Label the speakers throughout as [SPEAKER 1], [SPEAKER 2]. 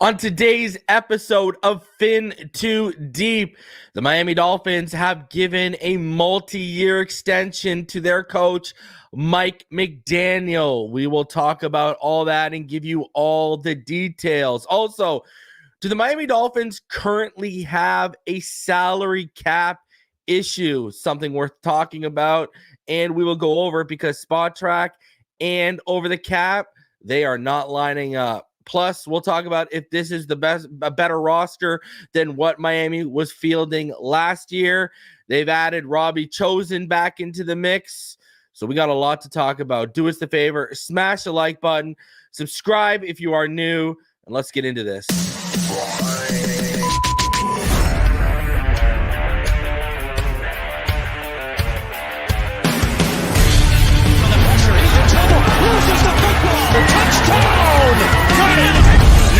[SPEAKER 1] On today's episode of Fin Too Deep, the Miami Dolphins have given a multi-year extension to their coach, Mike McDaniel. We will talk about all that and give you all the details. Also, do the Miami Dolphins currently have a salary cap issue? Something worth talking about, and we will go over it because Spot Track and Over the Cap, they are not lining up. Plus, we'll talk about if this is a better roster than what Miami was fielding last year. They've added Robbie Chosen back into the mix. So we got a lot to talk about. Do us the favor, smash the like button, subscribe if you are new, and let's get into this.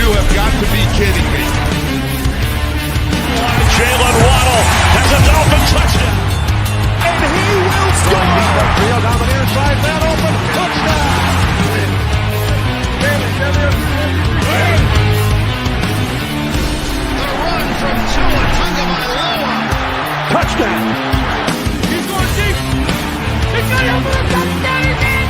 [SPEAKER 2] You have got to be kidding me.
[SPEAKER 3] Jalen Waddle has a Dolphin touchdown.
[SPEAKER 2] And he will score.
[SPEAKER 3] Field down the near side, man open, touchdown.
[SPEAKER 2] The run from Tua Tagovailoa.
[SPEAKER 3] Touchdown.
[SPEAKER 2] He's going deep. He's got it over the touchdown again.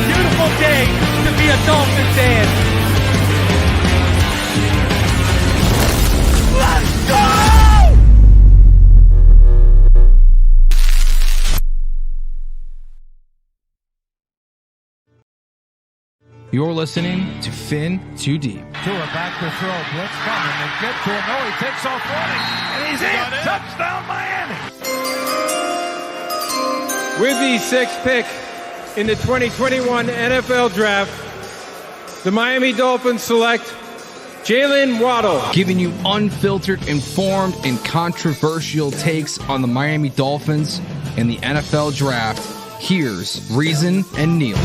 [SPEAKER 1] Beautiful day to be a Dolphin fan. Let's go!
[SPEAKER 4] You're listening to Fin Too Deep.
[SPEAKER 3] Tua back to throw. Blitz coming. They get to him. No, he takes off running. And he's in. Touchdown, Miami.
[SPEAKER 5] With the sixth pick in the 2021 NFL Draft, the Miami Dolphins select Jalen Waddle.
[SPEAKER 4] Giving you unfiltered, informed, and controversial takes on the Miami Dolphins and the NFL Draft. Here's Reason and Neal.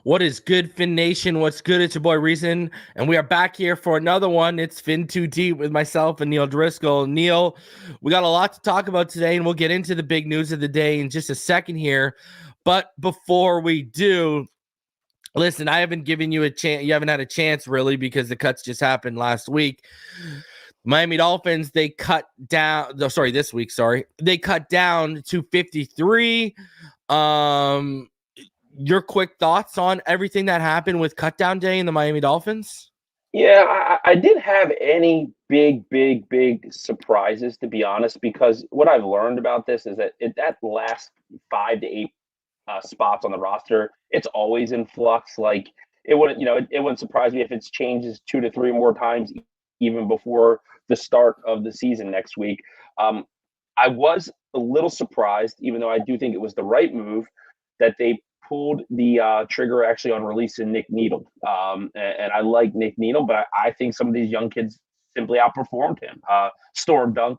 [SPEAKER 1] What is good, Fin Nation? What's good? It's your boy Reason, and we are back here for another one. It's Fin Too Deep with myself and Neal Driscoll. Neal, we got a lot to talk about today, and we'll get into the big news of the day in just a second here. But before we do, listen, I haven't given you a chance. You haven't had a chance, really, because the cuts just happened last week. Miami Dolphins, they cut down. This week. They cut down to 53. Your quick thoughts on everything that happened with cutdown day in the Miami Dolphins?
[SPEAKER 6] Yeah, I didn't have any big surprises, to be honest, because what I've learned about this is that that last 5 to 8 spots on the roster, it's always in flux. Like it wouldn't surprise me if it changes 2 to 3 more times, even before the start of the season next week. I was a little surprised, even though I do think it was the right move, that they pulled the trigger actually on releasing Nick Needle. And I like Nick Needle, but I think some of these young kids simply outperformed him. Storm Dunk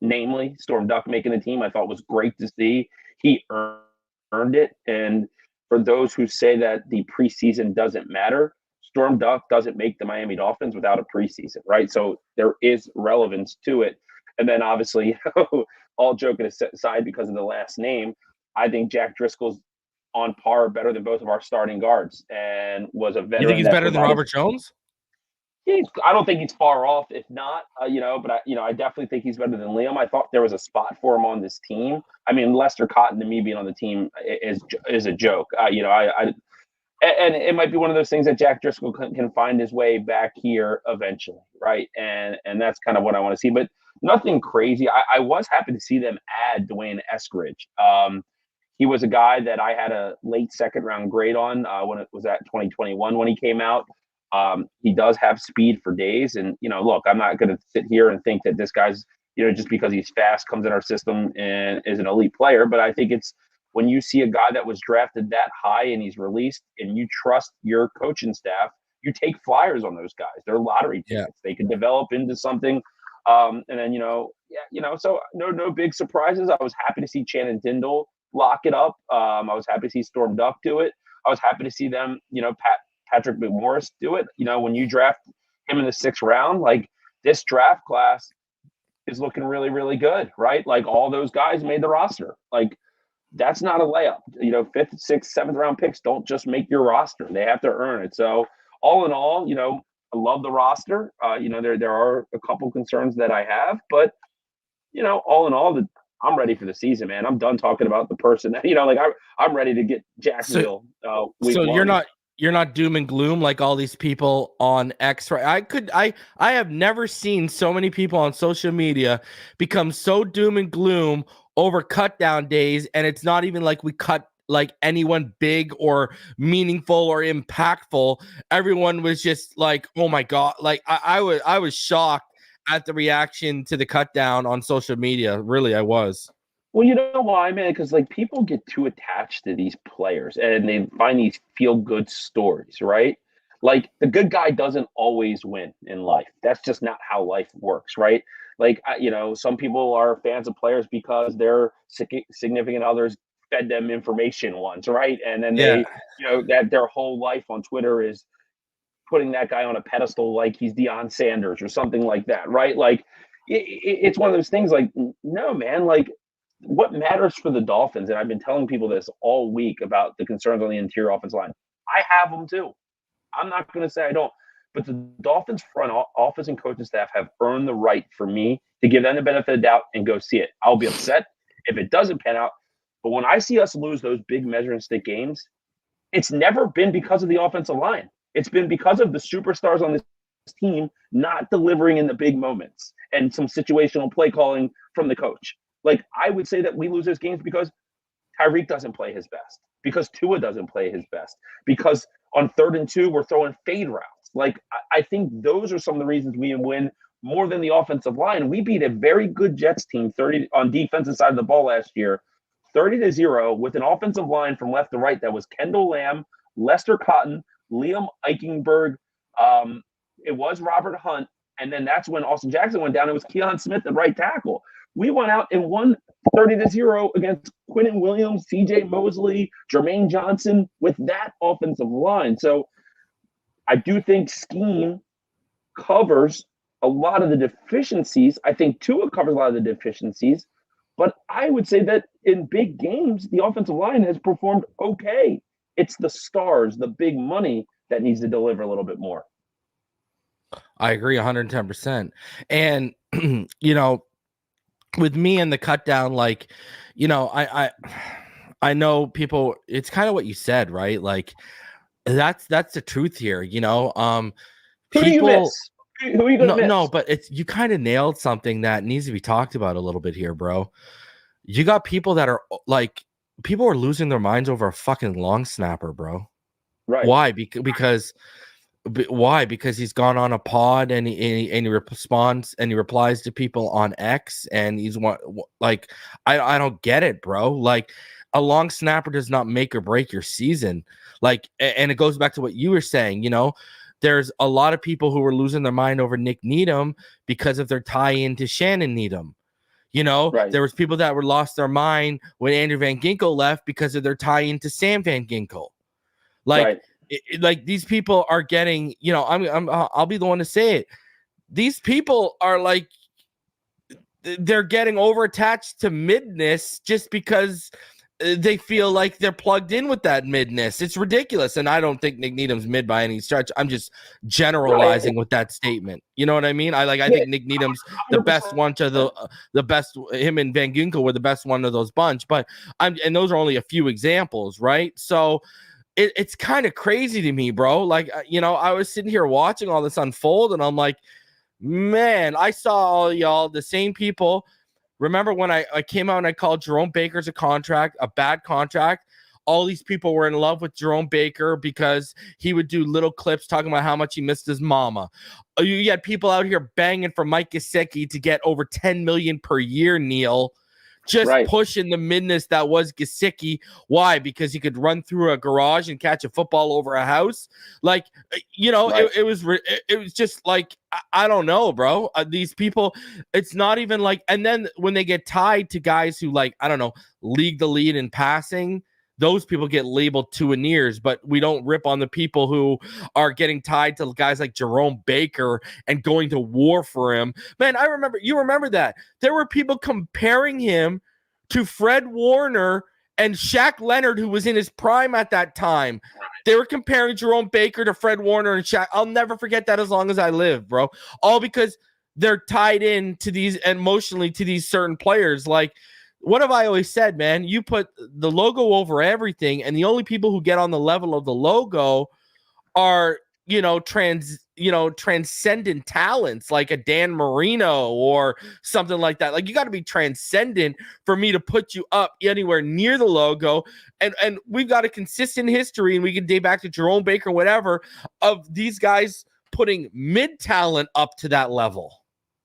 [SPEAKER 6] making the team, I thought was great to see. He earned it. And for those who say that the preseason doesn't matter, Storm Dunk doesn't make the Miami Dolphins without a preseason, right? So there is relevance to it. And then obviously, all joking aside, because of the last name, I think Jack Driscoll's on par, better than both of our starting guards, and was a veteran.
[SPEAKER 1] You think he's better than Robert Jones?
[SPEAKER 6] I don't think he's far off, if not, but I definitely think he's better than Liam. I thought there was a spot for him on this team. I mean, Lester Cotton to me being on the team is a joke. And it might be one of those things that Jack Driscoll can find his way back here eventually, right? And that's kind of what I want to see, but nothing crazy. I was happy to see them add Dwayne Eskridge. He was a guy that I had a late second round grade on when it was at 2021 when he came out. He does have speed for days. And, look, I'm not going to sit here and think that this guy's, just because he's fast comes in our system and is an elite player. But I think it's when you see a guy that was drafted that high and he's released and you trust your coaching staff, you take flyers on those guys. They're lottery tickets. Yeah. They can develop into something. And then, so no big surprises. I was happy to see Channing Tindall lock it up. I was happy to see Storm Duck do it. I was happy to see them, Patrick McMorris do it. When you draft him in the 6th round, like this draft class is looking really, really good, right? Like all those guys made the roster. Like that's not a layup. 5th, 6th, 7th round picks don't just make your roster. They have to earn it. So all in all, I love the roster. There are a couple concerns that I have, but all in all, I'm ready for the season, man. I'm done talking about the person that, I'm ready to get Jacksonville. Week
[SPEAKER 1] so
[SPEAKER 6] one.
[SPEAKER 1] you're not doom and gloom like all these people on X, right? I have never seen so many people on social media become so doom and gloom over cut down days, and it's not even like we cut like anyone big or meaningful or impactful. Everyone was just like, oh my God. Like I was shocked at the reaction to the cut down on social media. Really, I was.
[SPEAKER 6] Well, you know why, man? Because like people get too attached to these players and they find these feel good stories, right? Like the good guy doesn't always win in life. That's just not how life works, right? Like, some people are fans of players because their significant others fed them information once, right? And then they, that their whole life on Twitter is putting that guy on a pedestal like he's Deion Sanders or something like that, right? Like it's one of those things like, no, man, like what matters for the Dolphins, and I've been telling people this all week about the concerns on the interior offensive line. I have them too. I'm not going to say I don't. But the Dolphins front office and coaching staff have earned the right for me to give them the benefit of the doubt and go see it. I'll be upset if it doesn't pan out. But when I see us lose those big measuring stick games, it's never been because of the offensive line. It's been because of the superstars on this team not delivering in the big moments and some situational play calling from the coach. Like, I would say that we lose those games because Tyreek doesn't play his best, because Tua doesn't play his best, because on 3rd and 2, we're throwing fade routes. Like, I think those are some of the reasons we win more than the offensive line. We beat a very good Jets team 30 on defensive side of the ball last year, 30-0 with an offensive line from left to right that was Kendall Lamb, Lester Cotton, Liam Eichenberg. It was Robert Hunt. And then that's when Austin Jackson went down. It was Keon Smith at right tackle. We went out and won 30-0 against Quinnen Williams, C.J. Mosley, Jermaine Johnson with that offensive line. So I do think scheme covers a lot of the deficiencies. I think Tua covers a lot of the deficiencies. But I would say that in big games, the offensive line has performed okay. It's the stars, the big money that needs to deliver a little bit more.
[SPEAKER 1] I agree 110%. And, with me and the cut down, like, I know people, it's kind of what you said, right? Like that's the truth here,
[SPEAKER 6] Who do you miss? Who are you gonna miss?
[SPEAKER 1] No, but you kind of nailed something that needs to be talked about a little bit here, bro. You got people that are like, people are losing their minds over a fucking long snapper, bro.
[SPEAKER 6] Right.
[SPEAKER 1] Why? Why? Because he's gone on a pod and he responds and he replies to people on X, and he's like, I don't get it, bro. Like, a long snapper does not make or break your season. Like, and it goes back to what you were saying, there's a lot of people who were losing their mind over Nick Needham because of their tie into Shannon Needham.
[SPEAKER 6] Right.
[SPEAKER 1] There was people that were lost their mind when Andrew Van Ginkel left because of their tie into Sam Van Ginkel. Like,
[SPEAKER 6] right.
[SPEAKER 1] Like these people are getting, I'll be the one to say it. These people are like, they're getting over attached to midness just because they feel like they're plugged in with that midness. It's ridiculous. And I don't think Nick Needham's mid by any stretch. I'm just generalizing with that statement. You know what I mean? I think Nick Needham's the best one to the best. Him and Van Ginkel were the best one of those bunch, and those are only a few examples, right? So it's kind of crazy to me, bro. Like, I was sitting here watching all this unfold, and I'm like, man, I saw all y'all, the same people. Remember when I came out and I called Jerome Baker's a bad contract? All these people were in love with Jerome Baker because he would do little clips talking about how much he missed his mama. You had people out here banging for Mike Gesicki to get over $10 million per year, Neil. Just pushing the midness that was Gesicki. Why? Because he could run through a garage and catch a football over a house. Like, it was just like, I don't know, bro. These people, it's not even like, and then when they get tied to guys who, like, I don't know, lead the lead in passing, those people get labeled Tuaneers, but we don't rip on the people who are getting tied to guys like Jerome Baker and going to war for him. Man, you remember that. There were people comparing him to Fred Warner and Shaq Leonard, who was in his prime at that time. They were comparing Jerome Baker to Fred Warner and Shaq. I'll never forget that as long as I live, bro. All because they're tied in to these emotionally to these certain players. Like, what have I always said, man? You put the logo over everything, and the only people who get on the level of the logo are, transcendent talents like a Dan Marino or something like that. Like, you got to be transcendent for me to put you up anywhere near the logo. And we've got a consistent history, and we can date back to Jerome Baker, whatever, of these guys putting mid talent up to that level.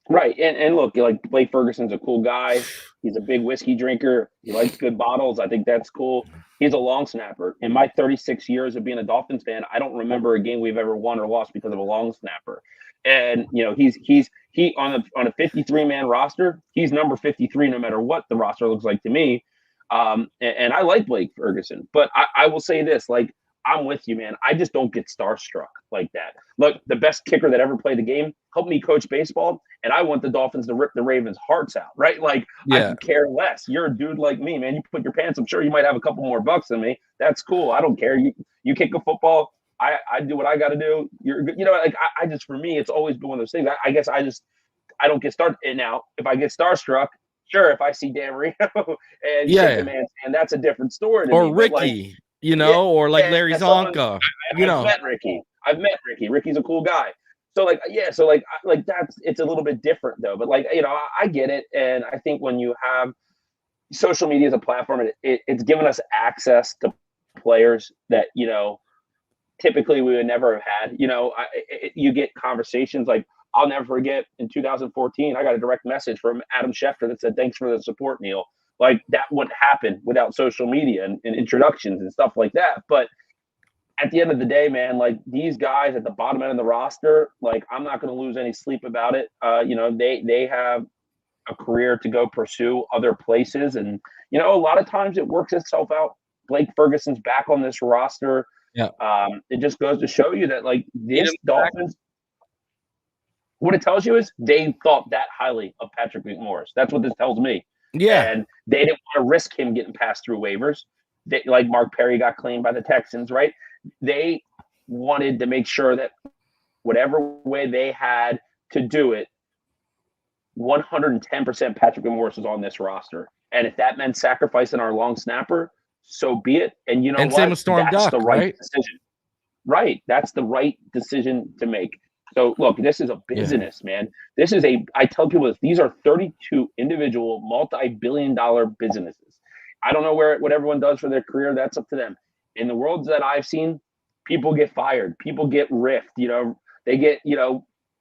[SPEAKER 6] Right. And look, like, Blake Ferguson's a cool guy. He's a big whiskey drinker. He likes good bottles. I think that's cool. He's a long snapper. In my 36 years of being a Dolphins fan, I don't remember a game we've ever won or lost because of a long snapper. And, he on a 53-man roster, he's number 53 no matter what the roster looks like to me. And I like Blake Ferguson. But I will say this, like, I'm with you, man. I just don't get starstruck like that. Look, the best kicker that ever played the game helped me coach baseball, and I want the Dolphins to rip the Ravens' hearts out, right? Like, I could care less. You're a dude like me, man. You put your pants, I'm sure you might have a couple more bucks than me. That's cool. I don't care. You kick a football, I do what I got to do. You're good. Like, I just, for me, it's always been one of those things. I guess I don't get started. And now, if I get starstruck, sure, if I see Dan Marino and shake the man's hand, that's a different story to
[SPEAKER 1] or
[SPEAKER 6] me.
[SPEAKER 1] Ricky. Or like Larry Zonka. I've met Ricky. Ricky's a cool guy. So that's, it's a little bit different though. But I get it. And I think when you have social media as a platform, it's given us access to players that, typically we would never have had. You get conversations like, I'll never forget in 2014, I got a direct message from Adam Schefter that said, "Thanks for the support, Neal." Like, that wouldn't happen without social media and introductions and stuff like that. But at the end of the day, man, like, these guys at the bottom end of the roster, like, I'm not going to lose any sleep about it. They have a career to go pursue other places. And, a lot of times it works itself out. Blake Ferguson's back on this roster. Yeah.
[SPEAKER 6] It just goes to show you that, like, these Dolphins, what it tells you is they thought that highly of Patrick McMorris. That's what this tells me.
[SPEAKER 1] Yeah.
[SPEAKER 6] And they didn't want to risk him getting passed through waivers. Like Mark Perry got claimed by the Texans, right? They wanted to make sure that whatever way they had to do it, 110% Patrick McMorris was on this roster. And if that meant sacrificing our long snapper, so be it. And what?
[SPEAKER 1] Same with Storm
[SPEAKER 6] That's
[SPEAKER 1] Duck,
[SPEAKER 6] the right decision. Right. That's the right decision to make. So, look, this is a business, man. I tell people this, these are 32 individual multi-billion-dollar businesses. I don't know what everyone does for their career. That's up to them. In the worlds that I've seen, people get fired. People get riffed. They get,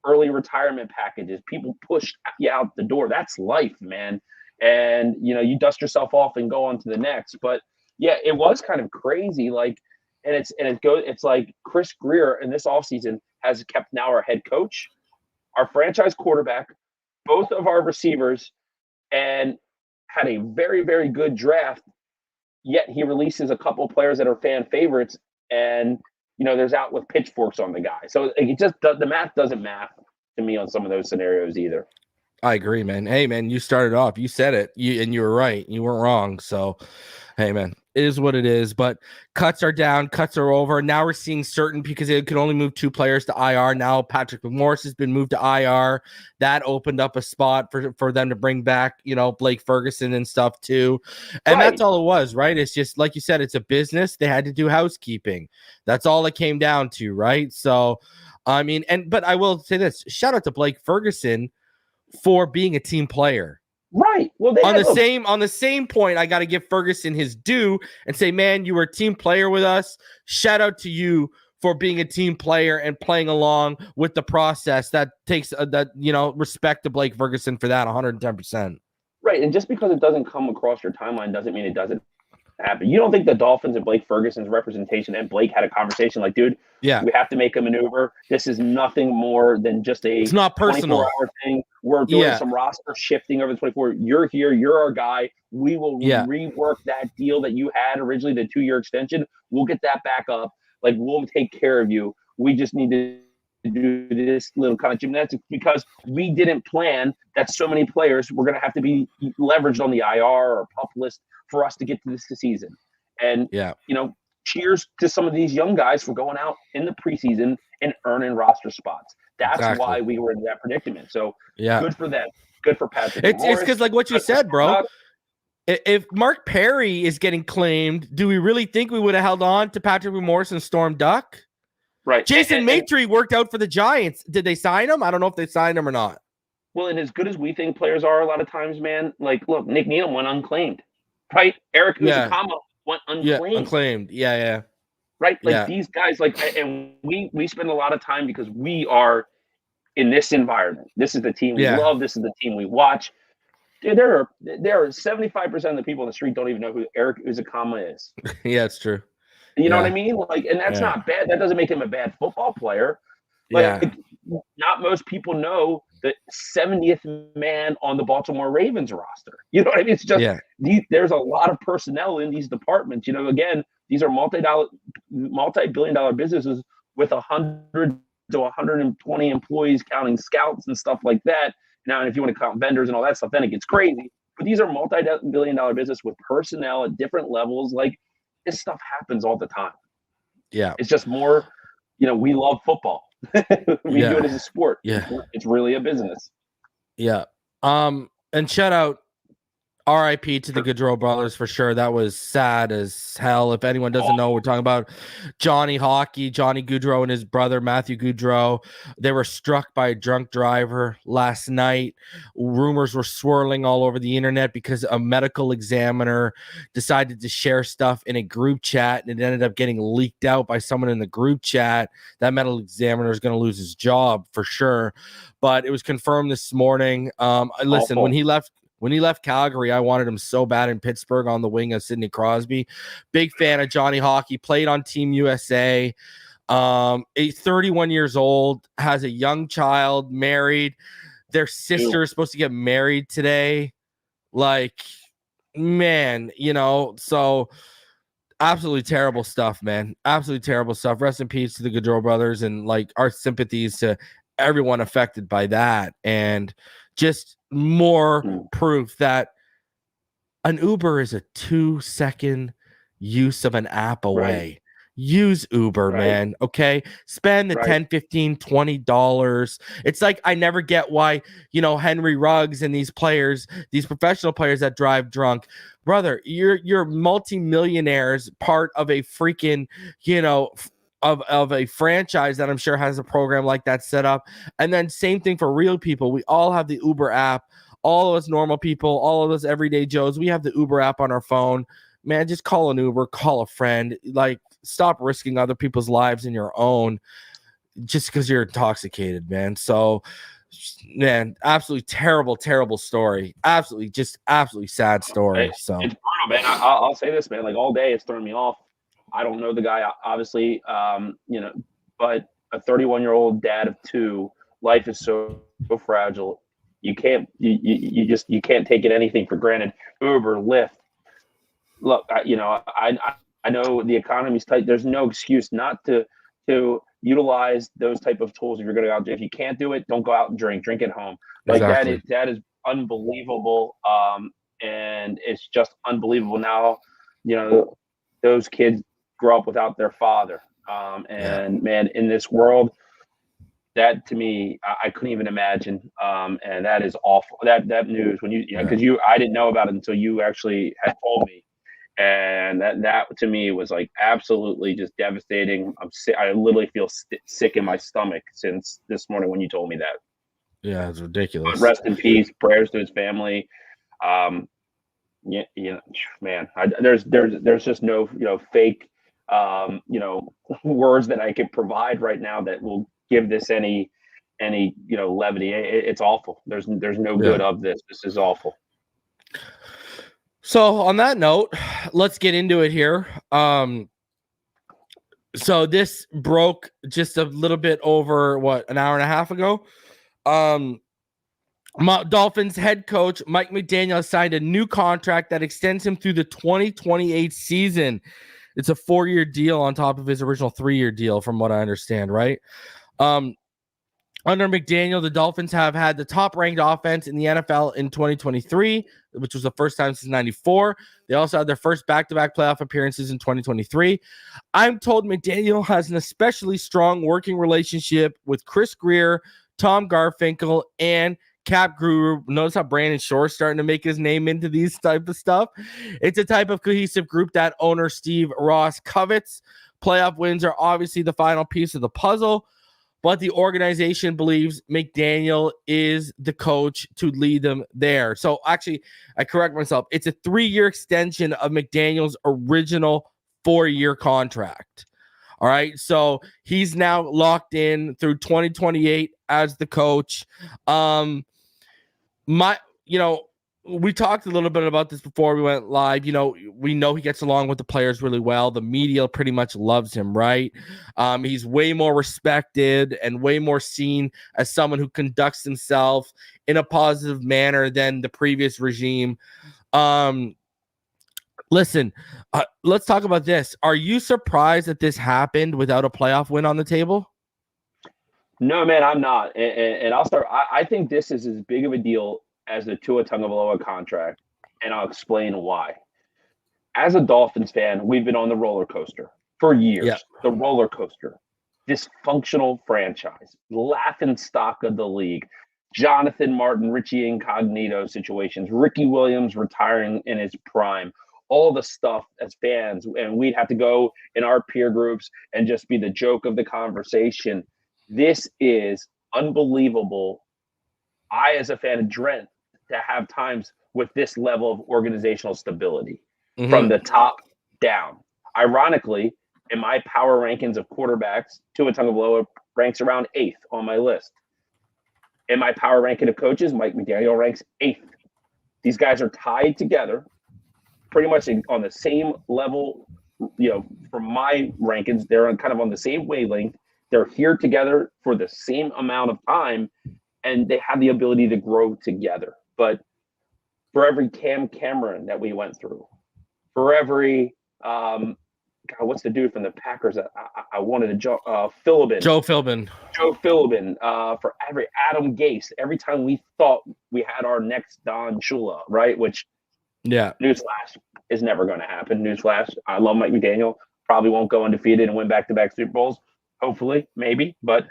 [SPEAKER 6] early retirement packages. People push you out the door. That's life, man. And, you dust yourself off and go on to the next. But, yeah, it was kind of crazy. Like, it's like Chris Greer in this offseason has kept now our head coach, our franchise quarterback, both of our receivers, and had a very, very good draft. Yet he releases a couple of players that are fan favorites, and there's out with pitchforks on the guy. So it just the math doesn't math to me on some of those scenarios either.
[SPEAKER 1] I agree, man. Hey, man, you started off. You said it, and you were right. You weren't wrong. So, hey, man, it is what it is. But cuts are down. Cuts are over. Now we're seeing certain, because it could only move 2 players to IR. Now Patrick McMorris has been moved to IR. That opened up a spot for them to bring back, Blake Ferguson and stuff too. And That's all it was, right? It's just, like you said, it's a business. They had to do housekeeping. That's all it came down to, right? So, but I will say this. Shout out to Blake Ferguson for being a team player.
[SPEAKER 6] Right. Well,
[SPEAKER 1] on the same point, I got to give Ferguson his due and say, man, you were a team player with us. Shout out to you for being a team player and playing along with the process. That takes respect to Blake Ferguson for that 110%.
[SPEAKER 6] Right. And just because it doesn't come across your timeline doesn't mean it doesn't happen. You don't think the Dolphins and Blake Ferguson's representation and Blake had a conversation like, dude, we have to make a maneuver. This is nothing more than just it's
[SPEAKER 1] not personal
[SPEAKER 6] 24-hour thing. We're doing some roster shifting over the 24. You're here. You're our guy. We will rework that deal that you had originally, the 2-year extension. We'll get that back up. Like, we'll take care of you. We just need to do this little kind of gymnastics because we didn't plan that so many players were going to have to be leveraged on the IR or PUP list for us to get to this season. And, cheers to some of these young guys for going out in the preseason and earning roster spots. That's why we were in that predicament. So good for them. Good for Patrick.
[SPEAKER 1] It's because, like what you said, bro, if Mark Perry is getting claimed, do we really think we would have held on to Patrick Morris and Storm Duck?
[SPEAKER 6] Right.
[SPEAKER 1] Jason Maitre worked out for the Giants. Did they sign him? I don't know if they signed him or not.
[SPEAKER 6] Well, and as good as we think players are a lot of times, man, like, look, Nick Needham went unclaimed, right? Eric Uzakama went unclaimed.
[SPEAKER 1] Yeah, unclaimed. Yeah.
[SPEAKER 6] Right? Like, these guys, like, and we spend a lot of time because we are in this environment. This is the team we love. This is the team we watch. Dude, there are 75% of the people in the street don't even know who Eric Uzakama is.
[SPEAKER 1] Yeah, it's true.
[SPEAKER 6] You know what I mean? Like, and that's not bad. That doesn't make him a bad football player. Like, not most people know the 70th man on the Baltimore Ravens roster. You know what I mean? It's just there's a lot of personnel in these departments. You know, again, these are multi-billion-dollar businesses with 100 to 120 employees, counting scouts and stuff like that. Now, and if you want to count vendors and all that stuff, then it gets crazy. But these are multi-billion-dollar business with personnel at different levels. Like, this stuff happens all the time. Yeah. It's just more, we love football. We do it as a sport. Yeah. It's really a business.
[SPEAKER 1] Yeah. And shout out RIP to the Goodrow brothers for sure. That was sad as hell. If anyone doesn't know, we're talking about Johnny Goodrow and his brother Matthew Goodrow. They were struck by a drunk driver last night. Rumors were swirling all over the internet because a medical examiner decided to share stuff in a group chat, and it ended up getting leaked out by someone in the group chat. That medical examiner is going to lose his job for sure. But it was confirmed this morning. Listen, when he left Calgary, I wanted him so bad in Pittsburgh on the wing of Sidney Crosby. Big fan of Johnny Hockey, played on Team USA. 31 years old, has a young child, married. Their sister is supposed to get married today. Like, man, so absolutely terrible stuff, man. Absolutely terrible stuff. Rest in peace to the Goodrow brothers, and like our sympathies to everyone affected by that. And just more proof that an Uber is a 2-second use of an app away. Right. Use Uber, man. Okay. Spend the $10, $15, $20. It's like, I never get why, Henry Ruggs and these players, these professional players that drive drunk, brother, you're multimillionaires, part of a freaking, of a franchise that I'm sure has a program like that set up. And then same thing for real people. We all have the Uber app. All of us normal people, all of us everyday Joes, we have the Uber app on our phone. Man, just call an Uber, call a friend. Like, stop risking other people's lives and your own just because you're intoxicated, man. So, man, absolutely terrible, terrible story. Absolutely sad story. So
[SPEAKER 6] it's brutal, man. I'll say this, man. Like, all day it's throwing me off. I don't know the guy, obviously, but a 31-year-old dad of 2, life is so fragile. You can't take anything for granted. Uber, Lyft. Look, I know the economy's tight. There's no excuse not to utilize those type of tools if you're going to go out. If you can't do it, don't go out and drink at home. Like, exactly. That is unbelievable. And it's just unbelievable. Now, those kids grow up without their father. Man, in this world, that to me, I couldn't even imagine. And that is awful. That news, when because I didn't know about it until you actually had told me. And that to me was like absolutely just devastating. I literally feel sick in my stomach since this morning when you told me that.
[SPEAKER 1] Yeah, it's ridiculous.
[SPEAKER 6] But rest in peace. Prayers to his family. Man, there's just no fake words that I could provide right now that will give this any levity. It's awful. There's no good of this. This is awful.
[SPEAKER 1] So on that note, let's get into it here. So this broke just a little bit over an hour and a half ago. Dolphins head coach Mike McDaniel has signed a new contract that extends him through the 2028 season. It's a 4-year deal on top of his original 3-year deal, from what I understand, right? Under McDaniel, the Dolphins have had the top-ranked offense in the NFL in 2023, which was the first time since 94. They also had their first back-to-back playoff appearances in 2023. I'm told McDaniel has an especially strong working relationship with Chris Greer, Tom Garfinkel, and Cap Guru. Notice how Brandon Shore's starting to make his name into these type of stuff. It's a type of cohesive group that owner Steve Ross covets. Playoff wins are obviously the final piece of the puzzle, but the organization believes McDaniel is the coach to lead them there. So actually, I correct myself. It's a 3-year extension of McDaniel's original 4-year contract. All right. So he's now locked in through 2028 as the coach. We talked a little bit about this before we went live. We know he gets along with the players really well. The media pretty much loves him, right? He's way more respected and way more seen as someone who conducts himself in a positive manner than the previous regime. Listen, let's talk about this. Are you surprised that this happened without a playoff win on the table?
[SPEAKER 6] No, man, I'm not. And I'll start. I think this is as big of a deal as the Tua Tagovailoa contract, and I'll explain why. As a Dolphins fan, we've been on the roller coaster for years. Yeah. The roller coaster, dysfunctional franchise, laughing stock of the league, Jonathan Martin, Richie Incognito situations, Ricky Williams retiring in his prime, all the stuff as fans, and we'd have to go in our peer groups and just be the joke of the conversation. This is unbelievable. I, as a fan, dread to have times with this level of organizational stability from the top down. Ironically, in my power rankings of quarterbacks, Tua Tagovailoa ranks around 8th on my list. In my power ranking of coaches, Mike McDaniel ranks 8th. These guys are tied together pretty much on the same level. From my rankings, they're kind of on the same wavelength. They're here together for the same amount of time, and they have the ability to grow together. But for every Cam Cameron that we went through, for every what's the dude from the Packers that I wanted to Philbin. Joe Philbin. For every Adam Gase, every time we thought we had our next Don Shula, right? Which, newsflash, is never going to happen. Newsflash, I love Mike McDaniel. Probably won't go undefeated and win back-to-back Super Bowls. Hopefully, maybe. But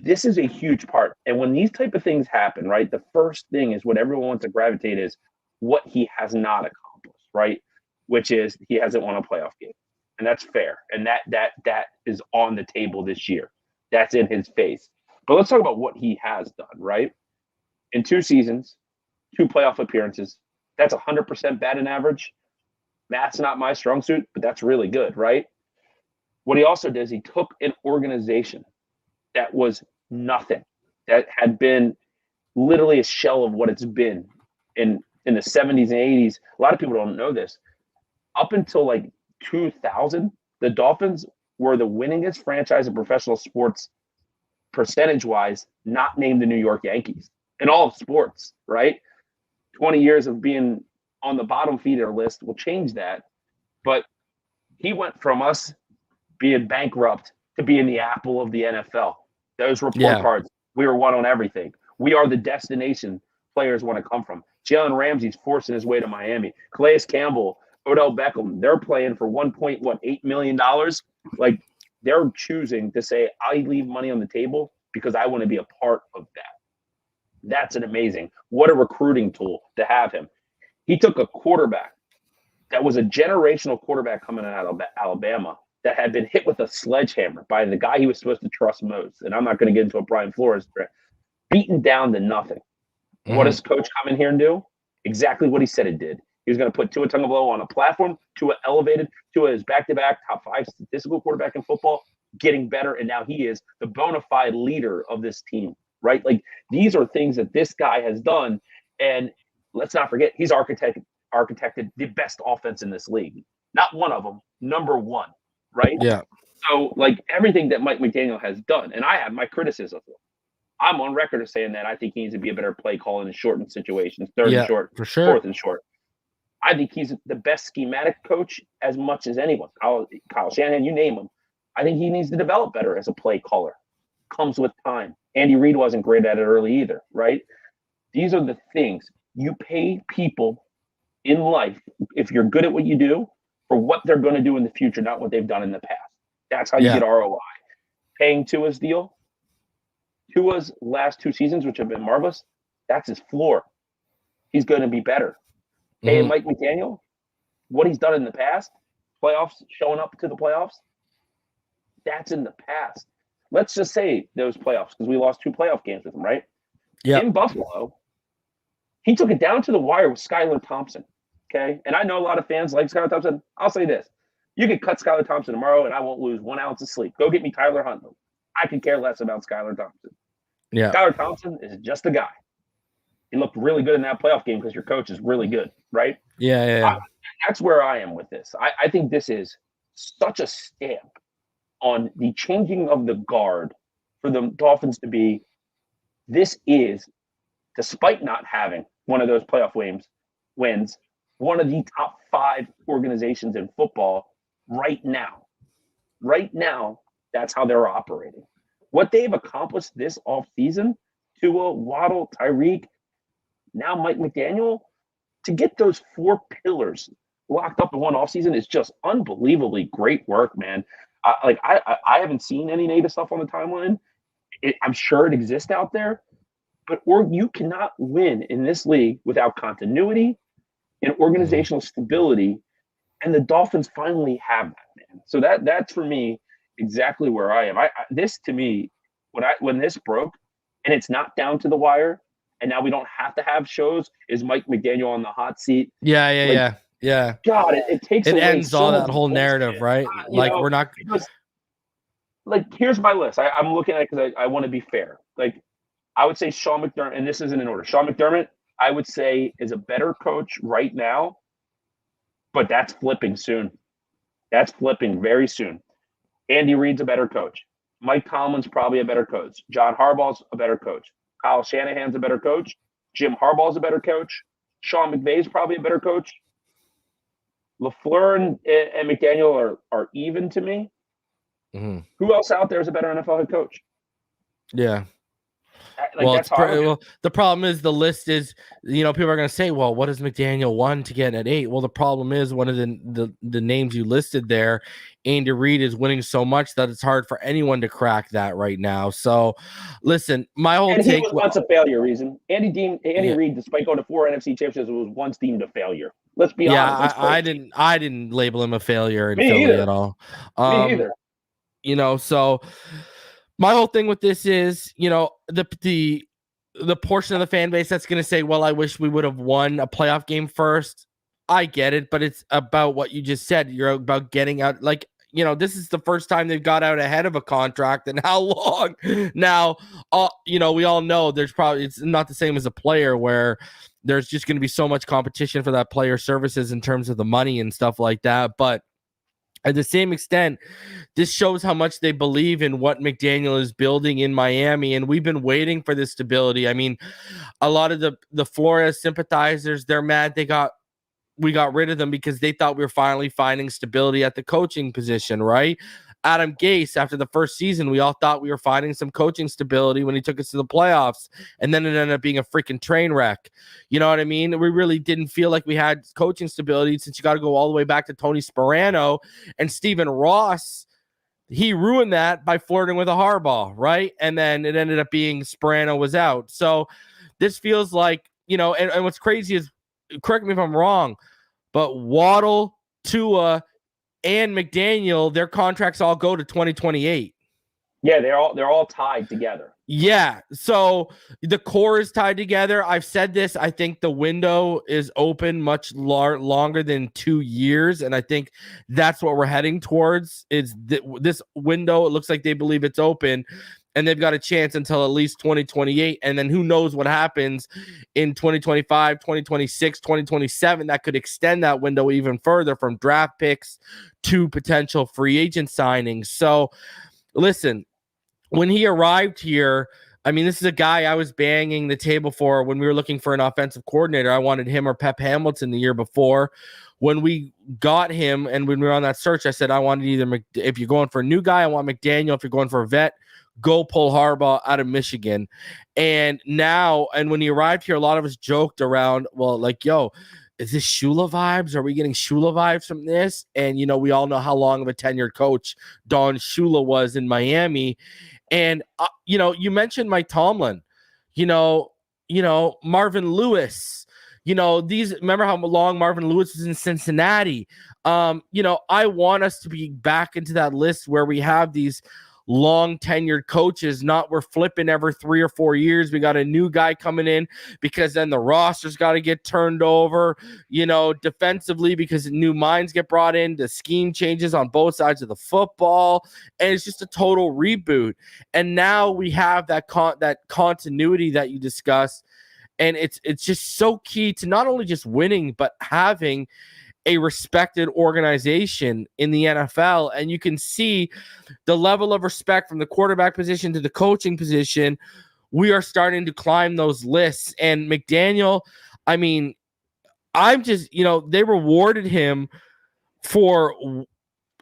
[SPEAKER 6] this is a huge part. And when these type of things happen, right, the first thing is what everyone wants to gravitate is what he has not accomplished, right? Which is he hasn't won a playoff game. And that's fair. And that is on the table this year. That's in his face. But let's talk about what he has done, right? In 2 seasons, 2 playoff appearances, that's 100% batting average. Math's not my strong suit, but that's really good, right? What he also did is he took an organization that was nothing, that had been literally a shell of what it's been in the 70s and 80s. A lot of people don't know this. Up until 2000, the Dolphins were the winningest franchise in professional sports percentage-wise, not named the New York Yankees in all of sports, right? 20 years of being on the bottom feeder list will change that. But he went from us being bankrupt to being the apple of the NFL. Those report cards, we were one on everything. We are the destination players want to come from. Jalen Ramsey's forcing his way to Miami. Calais Campbell, Odell Beckham, they're playing for $1.8 million. They're choosing to say, I leave money on the table because I want to be a part of that. That's an amazing. What a recruiting tool to have him. He took a quarterback that was a generational quarterback coming out of Alabama that had been hit with a sledgehammer by the guy he was supposed to trust most. And I'm not going to get into a Brian Flores threat. Beaten down to nothing. What does coach come in here and do? Exactly what he said it did. He was going to put Tua Tagovailoa on a platform. Tua elevated. Tua is back-to-back top 5 statistical quarterback in football, getting better. And now he is the bona fide leader of this team, right? These are things that this guy has done. And let's not forget, he's architected the best offense in this league. Not one of them, number one. Right?
[SPEAKER 1] Yeah.
[SPEAKER 6] So, everything that Mike McDaniel has done, and I have my criticism. I'm on record as saying that I think he needs to be a better play caller in shortened situations, third and short,
[SPEAKER 1] for sure.
[SPEAKER 6] fourth and short. I think he's the best schematic coach as much as anyone. Kyle Shanahan, you name him. I think he needs to develop better as a play caller. Comes with time. Andy Reid wasn't great at it early either, right? These are the things. You pay people in life, if you're good at what you do, for what they're going to do in the future, not what they've done in the past. That's how you get ROI. Paying Tua's deal, Tua's last 2 seasons, which have been marvelous, that's his floor. He's going to be better. Paying Mike McDaniel, what he's done in the past, playoffs, showing up to the playoffs, that's in the past. Let's just say those playoffs, because we lost 2 playoff games with him, right?
[SPEAKER 1] Yeah.
[SPEAKER 6] In Buffalo, he took it down to the wire with Skylar Thompson, okay? And I know a lot of fans like Skylar Thompson. I'll say this. You can cut Skylar Thompson tomorrow, and I won't lose 1 ounce of sleep. Go get me Tyler Huntley. I could care less about Skylar Thompson.
[SPEAKER 1] Yeah.
[SPEAKER 6] Skylar Thompson is just a guy. He looked really good in that playoff game because your coach is really good, right?
[SPEAKER 1] Yeah.
[SPEAKER 6] That's where I am with this. I think this is such a stamp on the changing of the guard for the Dolphins to be, this is, despite not having one of those playoff wins, one of the top 5 organizations in football right now. Right now, that's how they're operating. What they've accomplished this offseason, Tua, Waddle, Tyreek, now Mike McDaniel, to get those 4 pillars locked up in one offseason is just unbelievably great work, man. I haven't seen any native stuff on the timeline. I'm sure it exists out there, but you cannot win in this league without continuity and organizational stability, and the Dolphins finally have that, man. So that's for me exactly where I am. This to me, when this broke, and it's not down to the wire, and now we don't have to have shows, is Mike McDaniel on the hot seat?
[SPEAKER 1] Yeah.
[SPEAKER 6] God, it takes
[SPEAKER 1] it
[SPEAKER 6] away
[SPEAKER 1] ends
[SPEAKER 6] so
[SPEAKER 1] all
[SPEAKER 6] much
[SPEAKER 1] that whole
[SPEAKER 6] bullshit.
[SPEAKER 1] narrative, right? We're not
[SPEAKER 6] because, here's my list. I'm looking at it because I want to be fair. I would say Sean McDermott, and this isn't in order. Sean McDermott, I would say, is a better coach right now, but that's flipping soon. That's flipping very soon. Andy Reid's a better coach. Mike Tomlin's probably a better coach. John Harbaugh's a better coach. Kyle Shanahan's a better coach. Jim Harbaugh's a better coach. Sean McVay's probably a better coach. LaFleur and McDaniel are even to me.
[SPEAKER 1] Mm-hmm.
[SPEAKER 6] Who else out there is a better NFL head coach?
[SPEAKER 1] Yeah.
[SPEAKER 6] That's hard.
[SPEAKER 1] The problem is the list is, people are going to say, well, what does McDaniel want to get at 8? Well, the problem is one of the names you listed there, Andy Reid, is winning so much that it's hard for anyone to crack that right now. So, listen, my whole take
[SPEAKER 6] was once a failure. Reason Andy Reid, despite going to 4 NFC championships, was once deemed a failure. Let's be honest.
[SPEAKER 1] I didn't label him a failure in
[SPEAKER 6] Me
[SPEAKER 1] Philly
[SPEAKER 6] either.
[SPEAKER 1] at all.
[SPEAKER 6] Me either.
[SPEAKER 1] So my whole thing with this is, the portion of the fan base that's going to say, well, I wish we would have won a playoff game first. I get it, but it's about what you just said. You're about getting out. This is the first time they've got out ahead of a contract and how long now, we all know it's not the same as a player where there's just going to be so much competition for that player services in terms of the money and stuff like that. But at the same extent, this shows how much they believe in what McDaniel is building in Miami, and we've been waiting for this stability. I mean, a lot of the Flores sympathizers, they're mad we got rid of them because they thought we were finally finding stability at the coaching position, right? Adam Gase, after the first season, we all thought we were finding some coaching stability when he took us to the playoffs, and then it ended up being a freaking train wreck. You know what I mean? We really didn't feel like we had coaching stability, since you got to go all the way back to Tony Sparano and Stephen Ross. He ruined that by flirting with a Harbaugh, right? And then it ended up being Sparano was out. So this feels like, and what's crazy is, correct me if I'm wrong, but Waddle, Tua, and McDaniel, their contracts all go to 2028.
[SPEAKER 6] Yeah, they're all tied together.
[SPEAKER 1] Yeah, so the core is tied together. I've said this. I think the window is open much longer than 2 years, and I think that's what we're heading towards. Is this window? It looks like they believe it's open, and they've got a chance until at least 2028, and then who knows what happens in 2025, 2026, 2027. That could extend that window even further, from draft picks to potential free agent signings. So, listen, when he arrived here, I mean, this is a guy I was banging the table for when we were looking for an offensive coordinator. I wanted him or Pep Hamilton the year before. When we got him and when we were on that search, I said, I wanted either, if you're going for a new guy, I want McDaniel. If you're going for a vet, go pull Harbaugh out of Michigan. And now, and when he arrived here, a lot of us joked around, well, like, yo, is this Shula vibes? Are we getting Shula vibes from this? And, you know, we all know how long of a tenured coach Don Shula was in Miami. And, you know, you mentioned Mike Tomlin, you know, Marvin Lewis, you know, remember how long Marvin Lewis was in Cincinnati? You know, I want us to be back into that list where we have these long tenured coaches, not we're flipping every 3 or 4 years. We got a new guy coming in because then the roster's got to get turned over, you know, defensively because new minds get brought in, the scheme changes on both sides of the football, and it's just a total reboot. And now we have that continuity that you discussed, and it's just so key to not only just winning but having a respected organization in the NFL. And you can see the level of respect from the quarterback position to the coaching position. We are starting to climb those lists. And McDaniel, I mean, I'm just, you know, they rewarded him for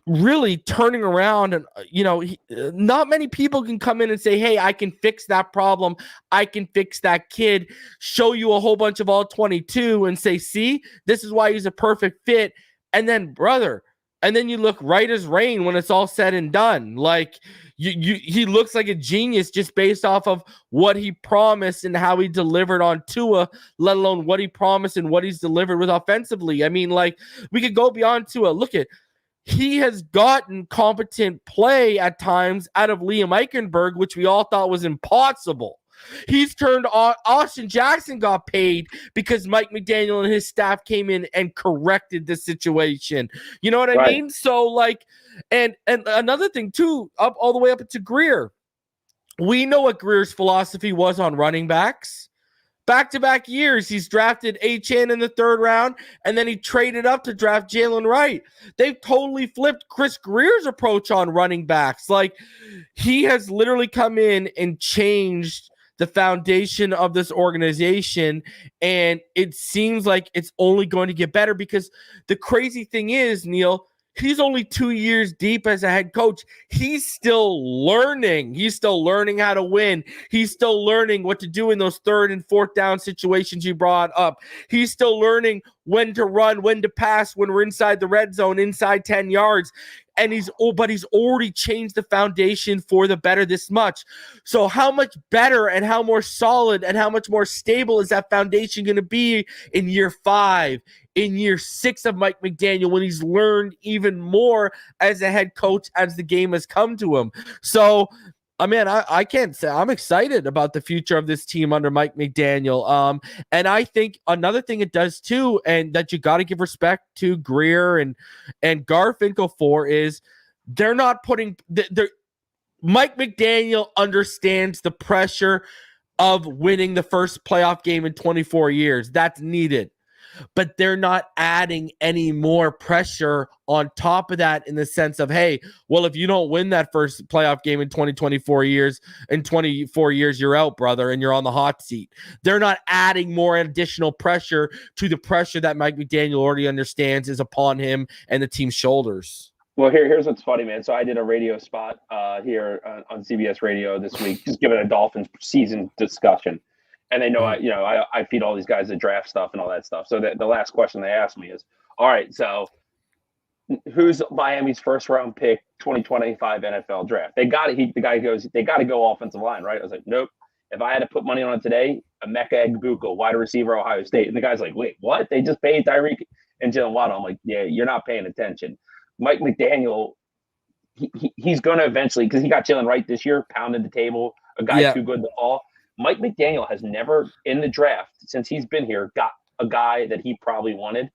[SPEAKER 1] really turning around. And, you know, not many people can come in and say, hey, I can fix that problem. I can fix that kid, show you a whole bunch of all 22 and say, see, this is why he's a perfect fit. And then, brother, and then you look right as rain when it's all said and done. Like he looks like a genius just based off of what he promised and how he delivered on Tua, let alone what he promised and what he's delivered with offensively. I mean, like, we could go beyond Tua. Look at, he has gotten competent play at times out of Liam Eichenberg, which we all thought was impossible. He's turned on. Austin Jackson got paid because Mike McDaniel and his staff came in and corrected the situation. You know what I mean? So, like, and another thing too, up all the way up to Greer. We know what Greer's philosophy was on running backs. Back-to-back years, he's drafted Achane in the 3rd round, and then he traded up to draft Jalen Wright. They've totally flipped Chris Greer's approach on running backs. Like, he has literally come in and changed the foundation of this organization, and it seems like it's only going to get better because the crazy thing is, Neal, he's only 2 years deep as a head coach. He's still learning. He's still learning how to win. He's still learning what to do in those 3rd and 4th down situations you brought up. He's still learning when to run, when to pass, when we're inside the red zone, inside 10 yards. And he's already changed the foundation for the better this much. So how much better and how more solid and how much more stable is that foundation going to be in year 5, in year 6 of Mike McDaniel, when he's learned even more as a head coach as the game has come to him? So, I mean, I can't say I'm excited about the future of this team under Mike McDaniel. And I think another thing it does too, and that you got to give respect to Greer and Garfinkel for, is they're not putting Mike McDaniel understands the pressure of winning the first playoff game in 24 years. That's needed. But they're not adding any more pressure on top of that in the sense of, hey, well, if you don't win that first playoff game in 24 years, you're out, brother, and you're on the hot seat. They're not adding more additional pressure to the pressure that Mike McDaniel already understands is upon him and the team's shoulders.
[SPEAKER 6] Well, here's what's funny, man. So I did a radio spot here on CBS Radio this week, just giving a Dolphins season discussion. And they know, I feed all these guys the draft stuff and all that stuff. So the last question they asked me is, all right, so who's Miami's first round pick 2025 NFL draft? The guy goes, they got to go offensive line, right? I was like, nope. If I had to put money on it today, Emeka Egbuka, wide receiver, Ohio State. And the guy's like, wait, what? They just paid Tyreek and Jalen Waddle. I'm like, yeah, you're not paying attention. Mike McDaniel, he's going to eventually, because he got Jalen Wright this year, pounded the table, a guy too good to fall. Mike McDaniel has never in the draft since he's been here got a guy that he probably wanted.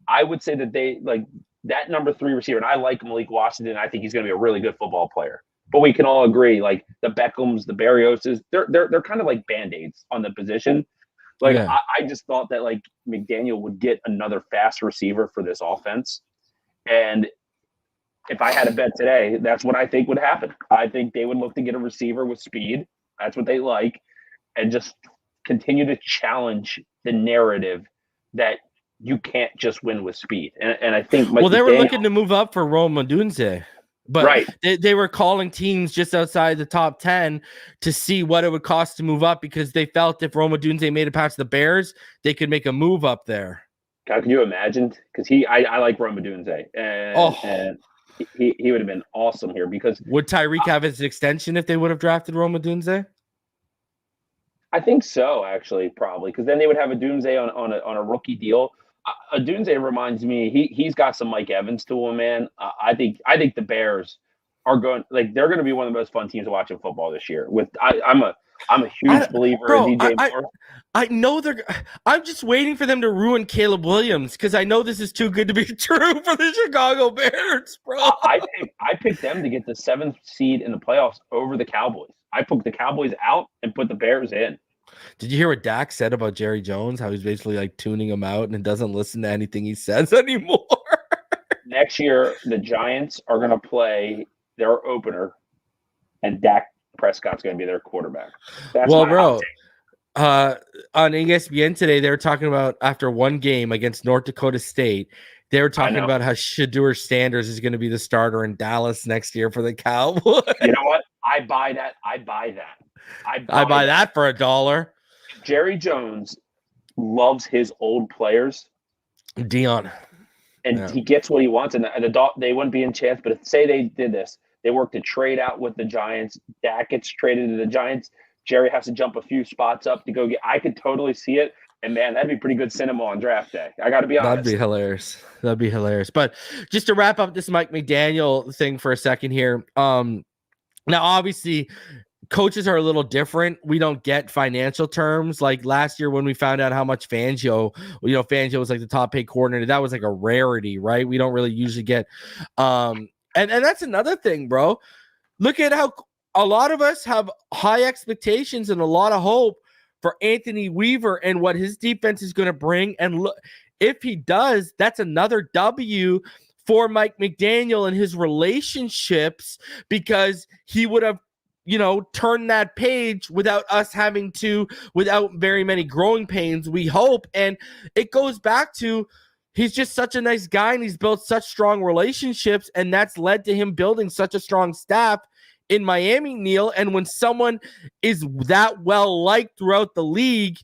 [SPEAKER 6] I would say that they like that number 3 receiver, and I like Malik Washington. I think he's going to be a really good football player. But we can all agree, like the Beckhams, the Berrioses, they're kind of like Band-Aids on the position. Like I just thought that like McDaniel would get another fast receiver for this offense. And if I had a bet today, that's what I think would happen. I think they would look to get a receiver with speed. That's what they like, and just continue to challenge the narrative that you can't just win with speed. And I think Mike
[SPEAKER 1] they were
[SPEAKER 6] McDaniel,
[SPEAKER 1] looking to move up for Rome Odunze, but
[SPEAKER 6] right.
[SPEAKER 1] they were calling teams just outside the top 10 to see what it would cost to move up, because they felt if Rome Odunze made it past the Bears, they could make a move up there.
[SPEAKER 6] God, can you imagine? Because I like Rome Odunze, and he would have been awesome here. Because
[SPEAKER 1] would Tyreek have his extension if they would have drafted Rome Odunze?
[SPEAKER 6] I think so, actually, probably, because then they would have Odunze on a rookie deal. Odunze reminds me he's got some Mike Evans to him, man. I think the Bears are going, like, they're going to be one of the most fun teams to watch in football this year. I'm a huge believer in DJ Moore.
[SPEAKER 1] I know I'm just waiting for them to ruin Caleb Williams, because I know this is too good to be true for the Chicago Bears, bro.
[SPEAKER 6] I picked them to get the 7th seed in the playoffs over the Cowboys. I put the Cowboys out and put the Bears in.
[SPEAKER 1] Did you hear what Dak said about Jerry Jones? How he's basically like tuning him out and doesn't listen to anything he says anymore. Next
[SPEAKER 6] year, the Giants are going to play their opener, and Dak Prescott's going to be their quarterback. That's
[SPEAKER 1] bro. On ESPN today, they were talking about after one game against North Dakota State, they were talking about how Shedeur Sanders is going to be the starter in Dallas next year for the Cowboys.
[SPEAKER 6] You know what? I buy that. I buy that
[SPEAKER 1] for $1.
[SPEAKER 6] Jerry Jones loves his old players.
[SPEAKER 1] Dion.
[SPEAKER 6] And he gets what he wants. And they wouldn't be in chance. But if, say they did this, they worked a trade out with the Giants. Dak gets traded to the Giants. Jerry has to jump a few spots up to go get. I could totally see it. And, man, that'd be pretty good cinema on draft day. I got to be honest.
[SPEAKER 1] That'd be hilarious. But just to wrap up this Mike McDaniel thing for a second here. Now, obviously, coaches are a little different. We don't get financial terms. Like last year when we found out how much Fangio was like the top paid coordinator, that was like a rarity, right? We don't really usually get and that's another thing, bro. Look at how a lot of us have high expectations and a lot of hope for Anthony Weaver and what his defense is going to bring. And look, if he does, that's another W for Mike McDaniel and his relationships, because he would have, turn that page without very many growing pains, we hope. And it goes back to, he's just such a nice guy and he's built such strong relationships, and that's led to him building such a strong staff in Miami, Neal. And when someone is that well liked throughout the league,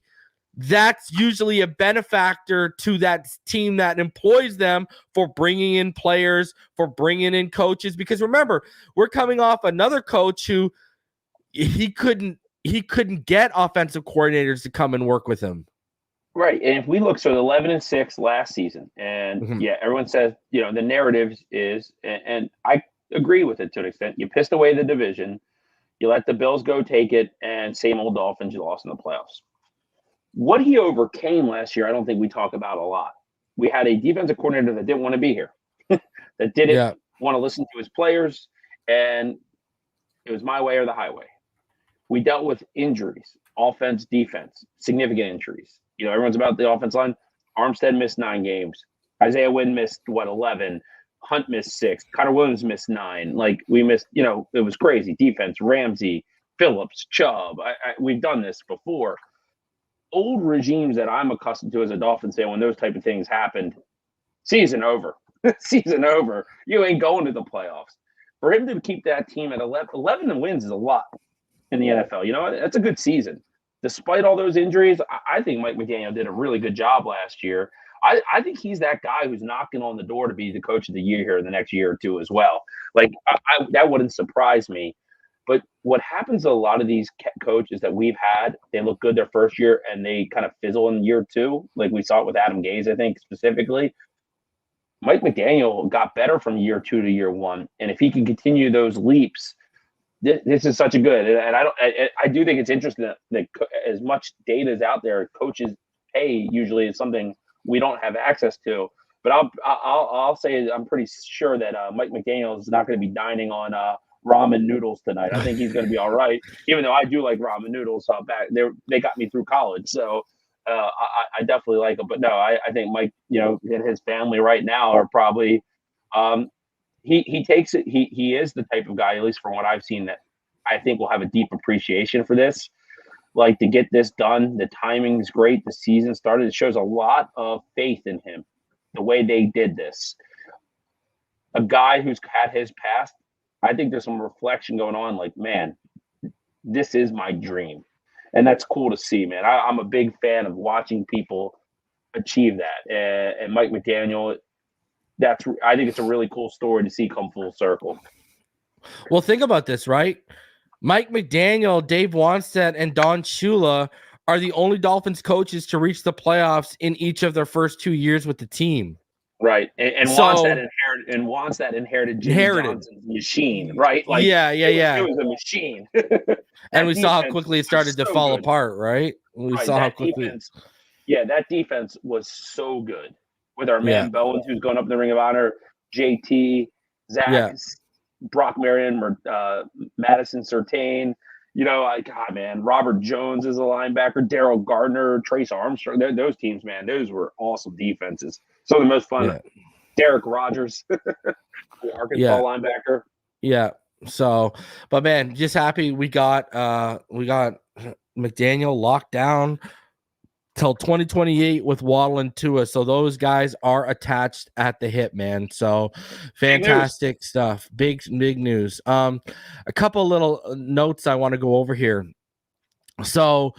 [SPEAKER 1] that's usually a benefactor to that team that employs them for bringing in players, for bringing in coaches. Because remember, we're coming off another coach who he couldn't get offensive coordinators to come and work with him.
[SPEAKER 6] Right. And if we look, so 11-6 last season, and everyone says, the narrative is, and I agree with it to an extent, you pissed away the division, you let the Bills go take it, and same old Dolphins, you lost in the playoffs. What he overcame last year, I don't think we talk about a lot. We had a defensive coordinator that didn't want to be here, that didn't want to listen to his players, and it was my way or the highway. We dealt with injuries, offense, defense, significant injuries. Everyone's about the offense line. Armstead missed 9 games. Isaiah Wynn missed, 11? Hunt missed 6. Connor Williams missed 9. Like, we missed, it was crazy. Defense, Ramsey, Phillips, Chubb. We've done this before. Old regimes that I'm accustomed to as a Dolphins fan, when those type of things happened, season over. Season over. You ain't going to the playoffs. For him to keep that team at 11 wins is a lot in the NFL. That's a good season. Despite all those injuries, I think Mike McDaniel did a really good job last year. I think he's that guy who's knocking on the door to be the coach of the year here in the next year or two as well. Like, that wouldn't surprise me. But what happens to a lot of these coaches that we've had, they look good their first year and they kind of fizzle in year 2. Like we saw it with Adam Gase, I think, specifically. Mike McDaniel got better from year 2 to year 1. And if he can continue those leaps, this is such a good. And I do think it's interesting that as much data is out there, coaches pay usually is something we don't have access to. But I'll say I'm pretty sure that Mike McDaniel is not going to be dining on ramen noodles tonight. I think he's going to be all right, even though I do like ramen noodles. They got me through college, so I definitely like them. But no, I think Mike, and his family right now are probably he takes it. He is the type of guy, at least from what I've seen, that I think will have a deep appreciation for this. Like, to get this done, the timing is great. The season started. It shows a lot of faith in him, the way they did this. A guy who's had his past, I think there's some reflection going on. Like, man, this is my dream. And that's cool to see, man. I'm a big fan of watching people achieve that. And Mike McDaniel, I think it's a really cool story to see come full circle.
[SPEAKER 1] Well, think about this, right? Mike McDaniel, Dave Wannstedt, and Don Shula are the only Dolphins coaches to reach the playoffs in each of their first 2 years with the team.
[SPEAKER 6] Right. And wants that inherited Jimmy Johnson's machine, right? Like, it was a machine.
[SPEAKER 1] And we saw how quickly it started to fall apart, right? We saw how quickly.
[SPEAKER 6] That defense was so good with our man Bowens, who's going up in the Ring of Honor, JT, Zach, Brock Marion, Madison Surtain. You know, God, man, Robert Jones is a linebacker, Daryl Gardner, Trace Armstrong. Those teams, man, those were awesome defenses. Some of the most fun. Derek Rogers, the Arkansas linebacker. Yeah.
[SPEAKER 1] So, but man, just happy we got McDaniel locked down till 2028 with Waddle and Tua. So those guys are attached at the hip, man. So fantastic stuff. Big news. A couple little notes I want to go over here. So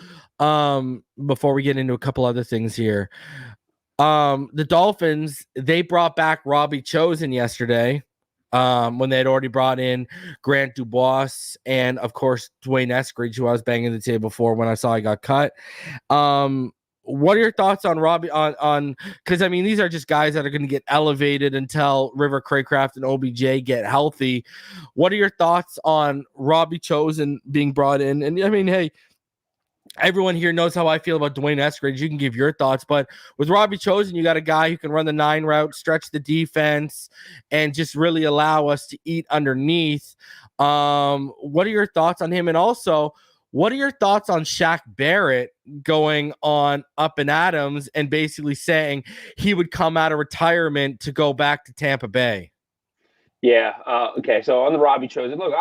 [SPEAKER 1] before we get into a couple other things here, the Dolphins, they brought back Robbie Chosen yesterday. When they had already brought in Grant Dubois and, of course, Dwayne Eskridge, who I was banging the table for when I saw he got cut. What are your thoughts on Robbie? Because, I mean, these are just guys that are going to get elevated until River Craycraft and OBJ get healthy. What are your thoughts on Robbie Chosen being brought in? And, I mean, hey, everyone here knows how I feel about Dwayne Eskridge. You can give your thoughts, but with Robbie Chosen, you got a guy who can run the 9 route, stretch the defense, and just really allow us to eat underneath. What are your thoughts on him? And also, what are your thoughts on Shaq Barrett going on Up and Adams and basically saying he would come out of retirement to go back to Tampa Bay?
[SPEAKER 6] Yeah. Okay. So on the Robbie Chosen, look,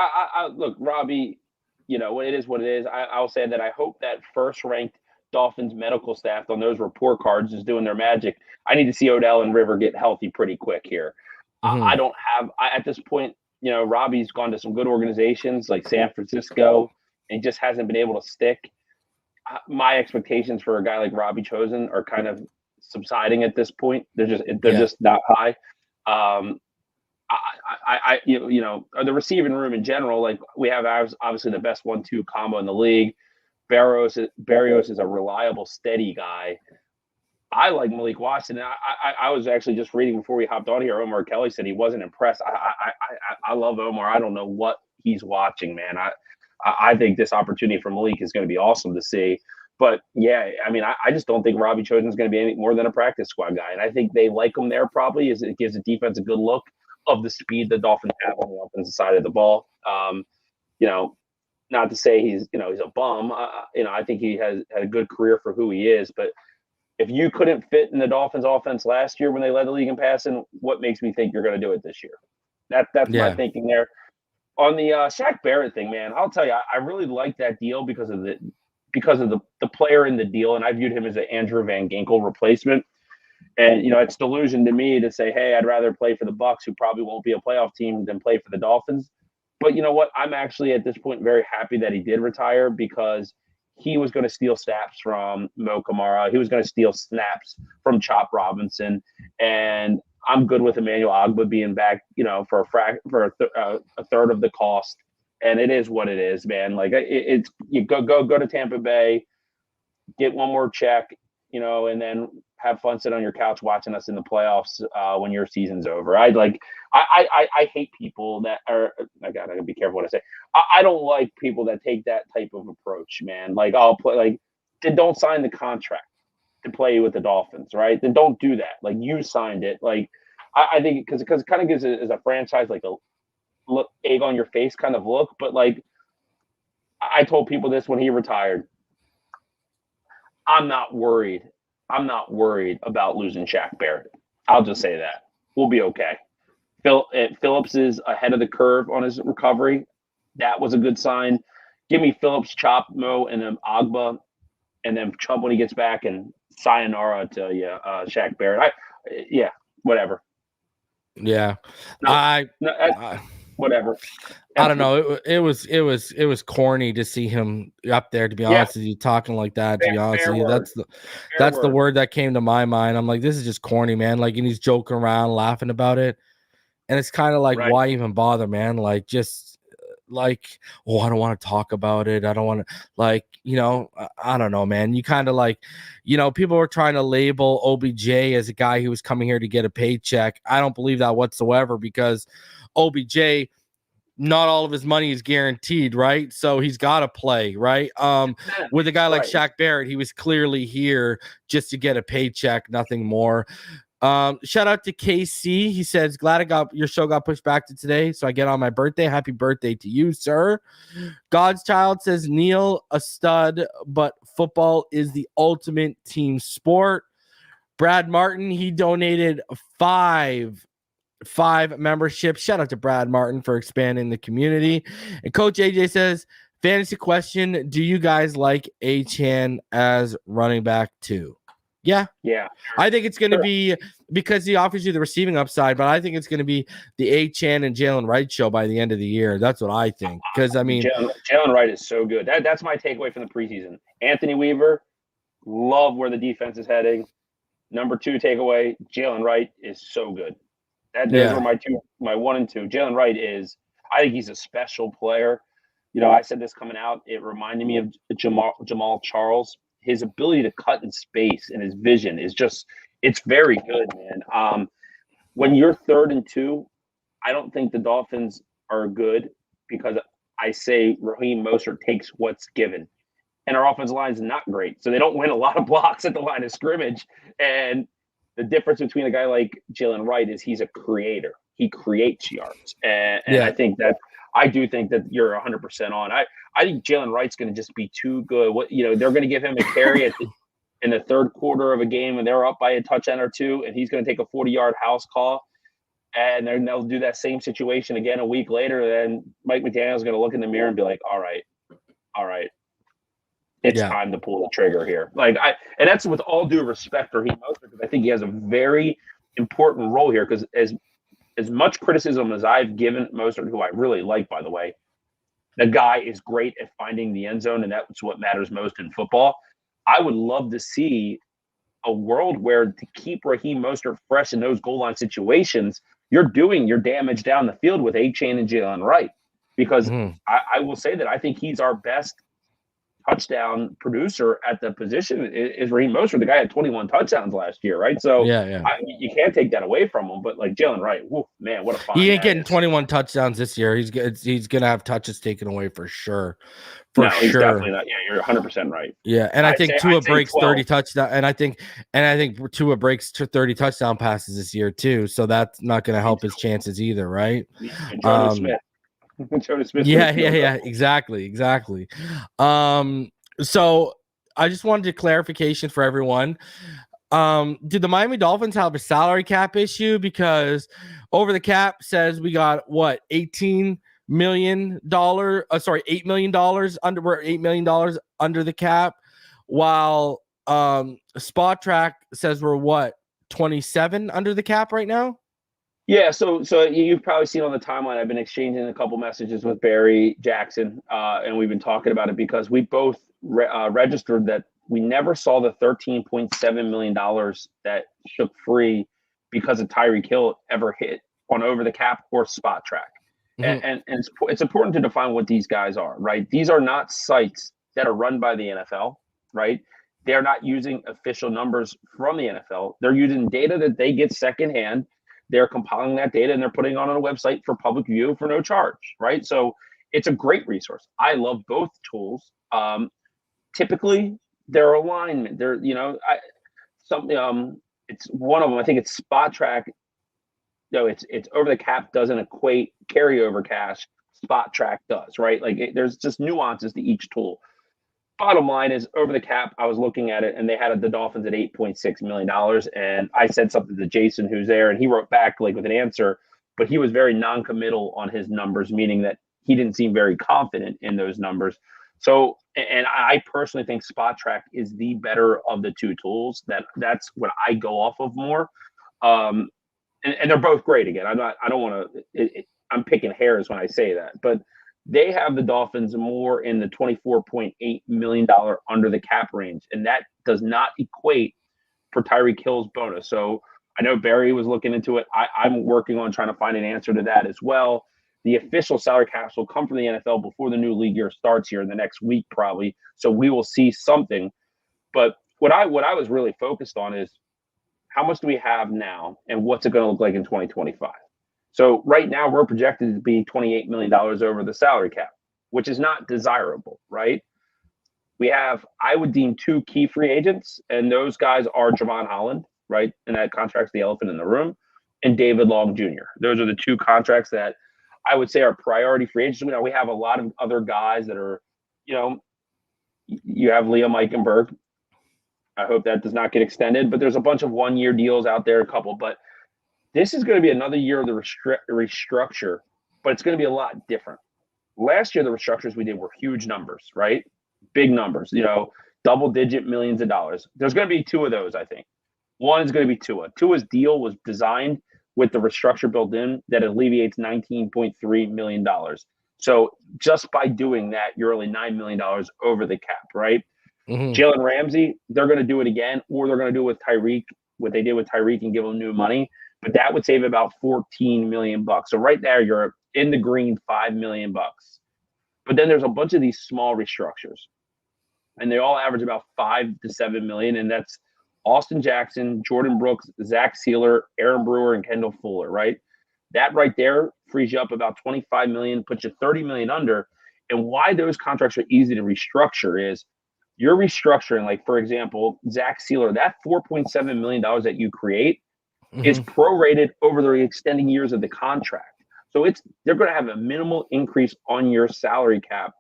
[SPEAKER 6] Robbie, you know, it is what it is. I'll say that I hope that first-ranked Dolphins medical staff on those report cards is doing their magic. I need to see Odell and River get healthy pretty quick here. I don't have at this point, you know, Robbie's gone to some good organizations like San Francisco and just hasn't been able to stick. My expectations for a guy like Robbie Chosen are kind of subsiding at this point. They're just not high. You know, the receiving room in general, like we have obviously the best 1-2 combo in the league. Barrios is a reliable, steady guy. I like Malik Washington. I was actually just reading before we hopped on here. Omar Kelly said he wasn't impressed. I love Omar. I don't know what he's watching, man. I think this opportunity for Malik is going to be awesome to see. But yeah, I mean, I just don't think Robbie Chosen is going to be any more than a practice squad guy. And I think they like him there probably, as it gives the defense a good look of the speed the Dolphins have on the offensive side of the ball. You know, not to say he's a bum. You know, I think he has had a good career for who he is. But if you couldn't fit in the Dolphins offense last year when they led the league in passing, what makes me think you're going to do it this year? That's my thinking there. On the Shaq Barrett thing, man, I'll tell you, I really like that deal because of the player in the deal, and I viewed him as an Andrew Van Ginkel replacement. And, you know, it's delusion to me to say, hey, I'd rather play for the Bucs, who probably won't be a playoff team, than play for the Dolphins. But you know what? I'm actually at this point very happy that he did retire, because he was going to steal snaps from Mo Kamara. He was going to steal snaps from Chop Robinson. And I'm good with Emmanuel Ogbah being back, you know, for a third of the cost. And it is what it is, man. Like, it's you go to Tampa Bay, get one more check, you know, and then have fun sitting on your couch watching us in the playoffs when your season's over. I hate people that are, I gotta be careful what I say. I don't like people that take that type of approach, man. Like, I'll play, like, then don't sign the contract to play with the Dolphins, right? Then don't do that. Like, you signed it. Like, I think because it kind of gives it as a franchise like a look, egg on your face kind of look. But like, I told people this when he retired. I'm not worried about losing Shaq Barrett. I'll just say that. We'll be okay. Phillips is ahead of the curve on his recovery. That was a good sign. Give me Phillips, Chop, Mo, and then Agba, and then Chubb when he gets back, and sayonara to Shaq Barrett. Whatever.
[SPEAKER 1] Yeah,
[SPEAKER 6] No, whatever.
[SPEAKER 1] I don't know. It was corny to see him up there. To be honest with you, talking like that. To be honest with you, that's the word that came to my mind. I'm like, this is just corny, man. Like, and he's joking around, laughing about it, and it's kind of like, why even bother, man? Like, just like, oh, I don't want to talk about it. I don't want to, like, I don't know, man. You kind of like, people were trying to label OBJ as a guy who was coming here to get a paycheck. I don't believe that whatsoever, because OBJ, not all of his money is guaranteed, right? So he's got to play, right? With a guy like Shaq Barrett, he was clearly here just to get a paycheck, nothing more. Shout out to KC. He says, glad your show got pushed back to today, so I get on my birthday. Happy birthday to you, sir. God's Child says, Neal, a stud, but football is the ultimate team sport. Brad Martin, he donated five memberships. Shout out to Brad Martin for expanding the community. And Coach AJ says, fantasy question, do you guys like Achane as running back too? Yeah. I think it's going to be, because he offers you the receiving upside, but I think it's going to be the Achane and Jalen Wright show by the end of the year. That's what I think. Because, I mean,
[SPEAKER 6] Jalen Wright is so good. That's my takeaway from the preseason. Anthony Weaver, love where the defense is heading. Number 2 takeaway, Jalen Wright is so good. Those were my 1 and 2. Jalen Wright I think he's a special player. I said this coming out. It reminded me of Jamal Charles. His ability to cut in space and his vision is it's very good, man. When you're 3rd and 2, I don't think the Dolphins are good, because I say Raheem Mostert takes what's given. And our offensive line is not great. So they don't win a lot of blocks at the line of scrimmage. And the difference between a guy like Jalen Wright is he's a creator. He creates yards. And I do think that you're 100% on. I think Jalen Wright's going to just be too good. They're going to give him a carry in the 3rd quarter of a game, and they're up by a touchdown or 2, and he's going to take a 40-yard house call. And then they'll do that same situation again a week later. Then Mike McDaniel's going to look in the mirror and be like, all right. It's time to pull the trigger here. And that's with all due respect for Raheem Mostert, because I think he has a very important role here. Because as much criticism as I've given Mostert, who I really like, by the way, the guy is great at finding the end zone, and that's what matters most in football. I would love to see a world where, to keep Raheem Mostert fresh in those goal line situations, you're doing your damage down the field with Achane and Jalen Wright. Because I will say that I think he's our best touchdown producer at the position is Raheem Mostert. The guy had 21 touchdowns last year, right? So you can't take that away from him. But like Jalen Wright, whoa, man, what a fun! He
[SPEAKER 1] ain't getting 21 touchdowns this year. He's gonna have touches taken away for sure.
[SPEAKER 6] He's definitely not. Yeah, you're 100% right.
[SPEAKER 1] Yeah, and I think Tua breaks 30 touchdowns, and I think Tua breaks 30 touchdown passes this year too. So that's not gonna help his chances either, right?
[SPEAKER 6] Jonas Smith.
[SPEAKER 1] Yeah, exactly. So I just wanted a clarification for everyone. Did the Miami Dolphins have a salary cap issue? Because Over the Cap says we got $8 million under. We're $8 million under the cap, while Spot Track says we're 27 under the cap right now.
[SPEAKER 6] Yeah, so you've probably seen on the timeline, I've been exchanging a couple messages with Barry Jackson, and we've been talking about it because we both registered that we never saw the $13.7 million that shook free because of Tyreek Hill ever hit on Over the Cap or Spot Track. Mm-hmm. And it's important to define what these guys are, right? These are not sites that are run by the NFL, right? They're not using official numbers from the NFL. They're using data that they get secondhand. They're compiling that data and they're putting it on a website for public view for no charge, right? So it's a great resource. I love both tools. Typically, their alignment, it's one of them. I think it's Spot Track. It's Over the Cap doesn't equate carryover cash. Spot Track does, right? There's just nuances to each tool. Bottom line is Over the Cap, I was looking at it and they had the Dolphins at $8.6 million. And I said something to Jason, who's there, and he wrote back with an answer, but he was very non-committal on his numbers, meaning that he didn't seem very confident in those numbers. So, and I personally think Spot Track is the better of the two tools. That's what I go off of more. And they're both great. Again, I don't want to. I'm picking hairs when I say that, but they have the Dolphins more in the $24.8 million under the cap range, and that does not equate for Tyreek Hill's bonus. So I know Barry was looking into it. I'm working on trying to find an answer to that as well. The official salary caps will come from the NFL before the new league year starts here in the next week, probably. So we will see something. But what I was really focused on is how much do we have now, and what's it going to look like in 2025? So right now we're projected to be $28 million over the salary cap, which is not desirable, right? We have, I would deem, two key free agents, and those guys are Javon Holland, right? And that contract's the elephant in the room, and David Long Jr. Those are the two contracts that I would say are priority free agents. Now we have a lot of other guys that are, you have Liam Eichenberg. I hope that does not get extended, but there's a bunch of 1-year deals out there, a couple. But this is going to be another year of the restructure, but it's going to be a lot different. Last year, the restructures we did were huge numbers, right? Big numbers, double-digit millions of dollars. There's going to be two of those, I think. One is going to be Tua. Tua's deal was designed with the restructure built in that alleviates $19.3 million. So just by doing that, you're only $9 million over the cap, right?
[SPEAKER 1] Mm-hmm.
[SPEAKER 6] Jalen Ramsey, they're going to do it again, or they're going to do it with Tyreek, what they did with Tyreek, and give him new money. But that would save about $14 million. So right there, you're in the green, $5 million. But then there's a bunch of these small restructures, and they all average about $5 to $7 million, and that's Austin Jackson, Jordan Brooks, Zach Sealer, Aaron Brewer, and Kendall Fuller, right? That right there frees you up about $25 million, puts you $30 million under. And why those contracts are easy to restructure is you're restructuring, like, for example, Zach Sealer, that $4.7 million that you create is prorated over the extending years of the contract. So they're going to have a minimal increase on your salary cap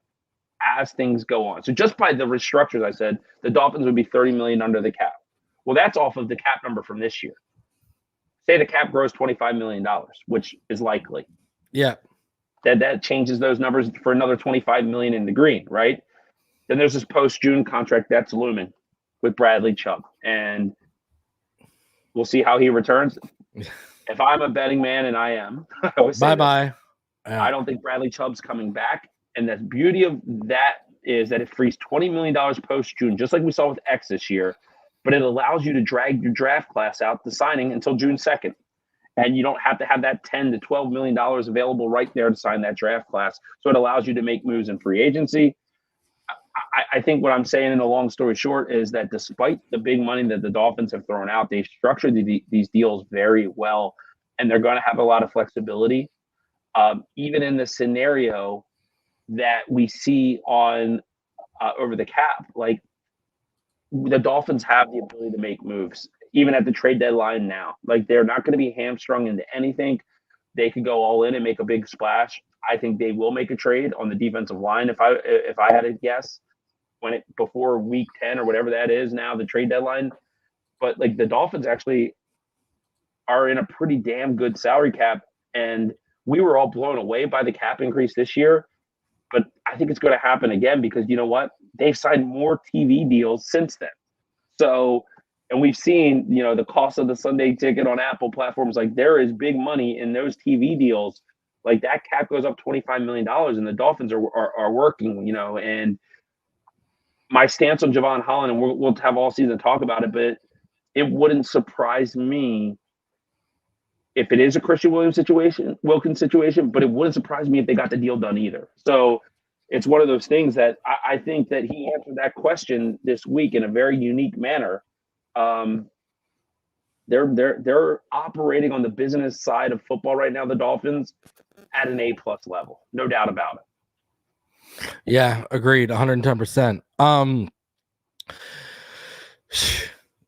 [SPEAKER 6] as things go on. So just by the restructures, I said the Dolphins would be $30 million under the cap. Well, that's off of the cap number from this year. Say the cap grows $25 million, which is likely.
[SPEAKER 1] Yeah.
[SPEAKER 6] That changes those numbers for another $25 million in the green, right? Then there's this post-June contract that's looming with Bradley Chubb, and we'll see how he returns. If I'm a betting man, and I am, I would say
[SPEAKER 1] Bye-bye.
[SPEAKER 6] I don't think Bradley Chubb's coming back, and the beauty of that is that it frees $20 million post-June, just like we saw with X this year, but it allows you to drag your draft class out to signing until June 2nd. And you don't have to have that $10 to $12 million available right there to sign that draft class. So it allows you to make moves in free agency. I think what I'm saying in a long story short is that despite the big money that the Dolphins have thrown out, they've structured these deals very well, and they're going to have a lot of flexibility. Even in the scenario that we see on over the cap, like the Dolphins have the ability to make moves, even at the trade deadline now. Like they're not going to be hamstrung into anything. They could go all in and make a big splash. I think they will make a trade on the defensive line. If I had to guess, before week 10 or whatever that is now, the trade deadline. But like the Dolphins actually are in a pretty damn good salary cap, and we were all blown away by the cap increase this year. But I think it's going to happen again because you know what? They've signed more TV deals since then. So, and we've seen, the cost of the Sunday ticket on Apple platforms, like there is big money in those TV deals. Like that cap goes up $25 million, and the Dolphins are working, and my stance on Javon Holland, and we'll have all season talk about it, but it wouldn't surprise me if it is a Christian Wilkins situation, but it wouldn't surprise me if they got the deal done either. So it's one of those things that I think that he answered that question this week in a very unique manner. They're operating on the business side of football right now, the Dolphins, at an A+ level, no doubt about it.
[SPEAKER 1] Yeah, agreed, 110%.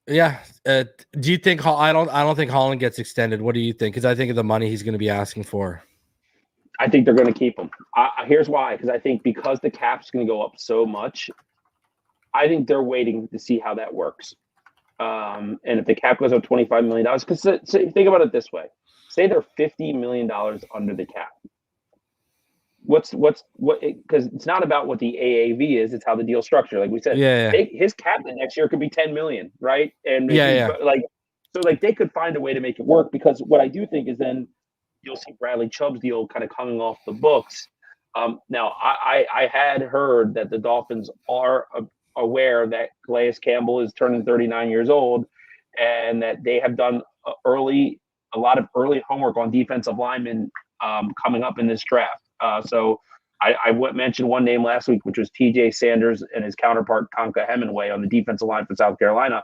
[SPEAKER 1] Yeah. Do you think I don't think Holland gets extended? What do you think? Because I think of the money he's going to be asking for.
[SPEAKER 6] I think they're going to keep him. Here's why. Because I think because the cap's going to go up so much, I think they're waiting to see how that works. And if the cap goes up $25 million, because think about it this way. Say they're $50 million under the cap. because it's not about what the AAV is, it's how the deal's structured. Like we said,
[SPEAKER 1] Yeah.
[SPEAKER 6] his cap next year could be 10 million, right? And
[SPEAKER 1] Yeah.
[SPEAKER 6] so they could find a way to make it work, because what I do think is then you'll see Bradley Chubb's deal kind of coming off the books. Now I had heard that the Dolphins are aware that Calais Campbell is turning 39 years old, and that they have done a lot of early homework on defensive linemen coming up in this draft. So I mentioned one name last week, which was TJ Sanders and his counterpart Tonka Hemingway on the defensive line for South Carolina.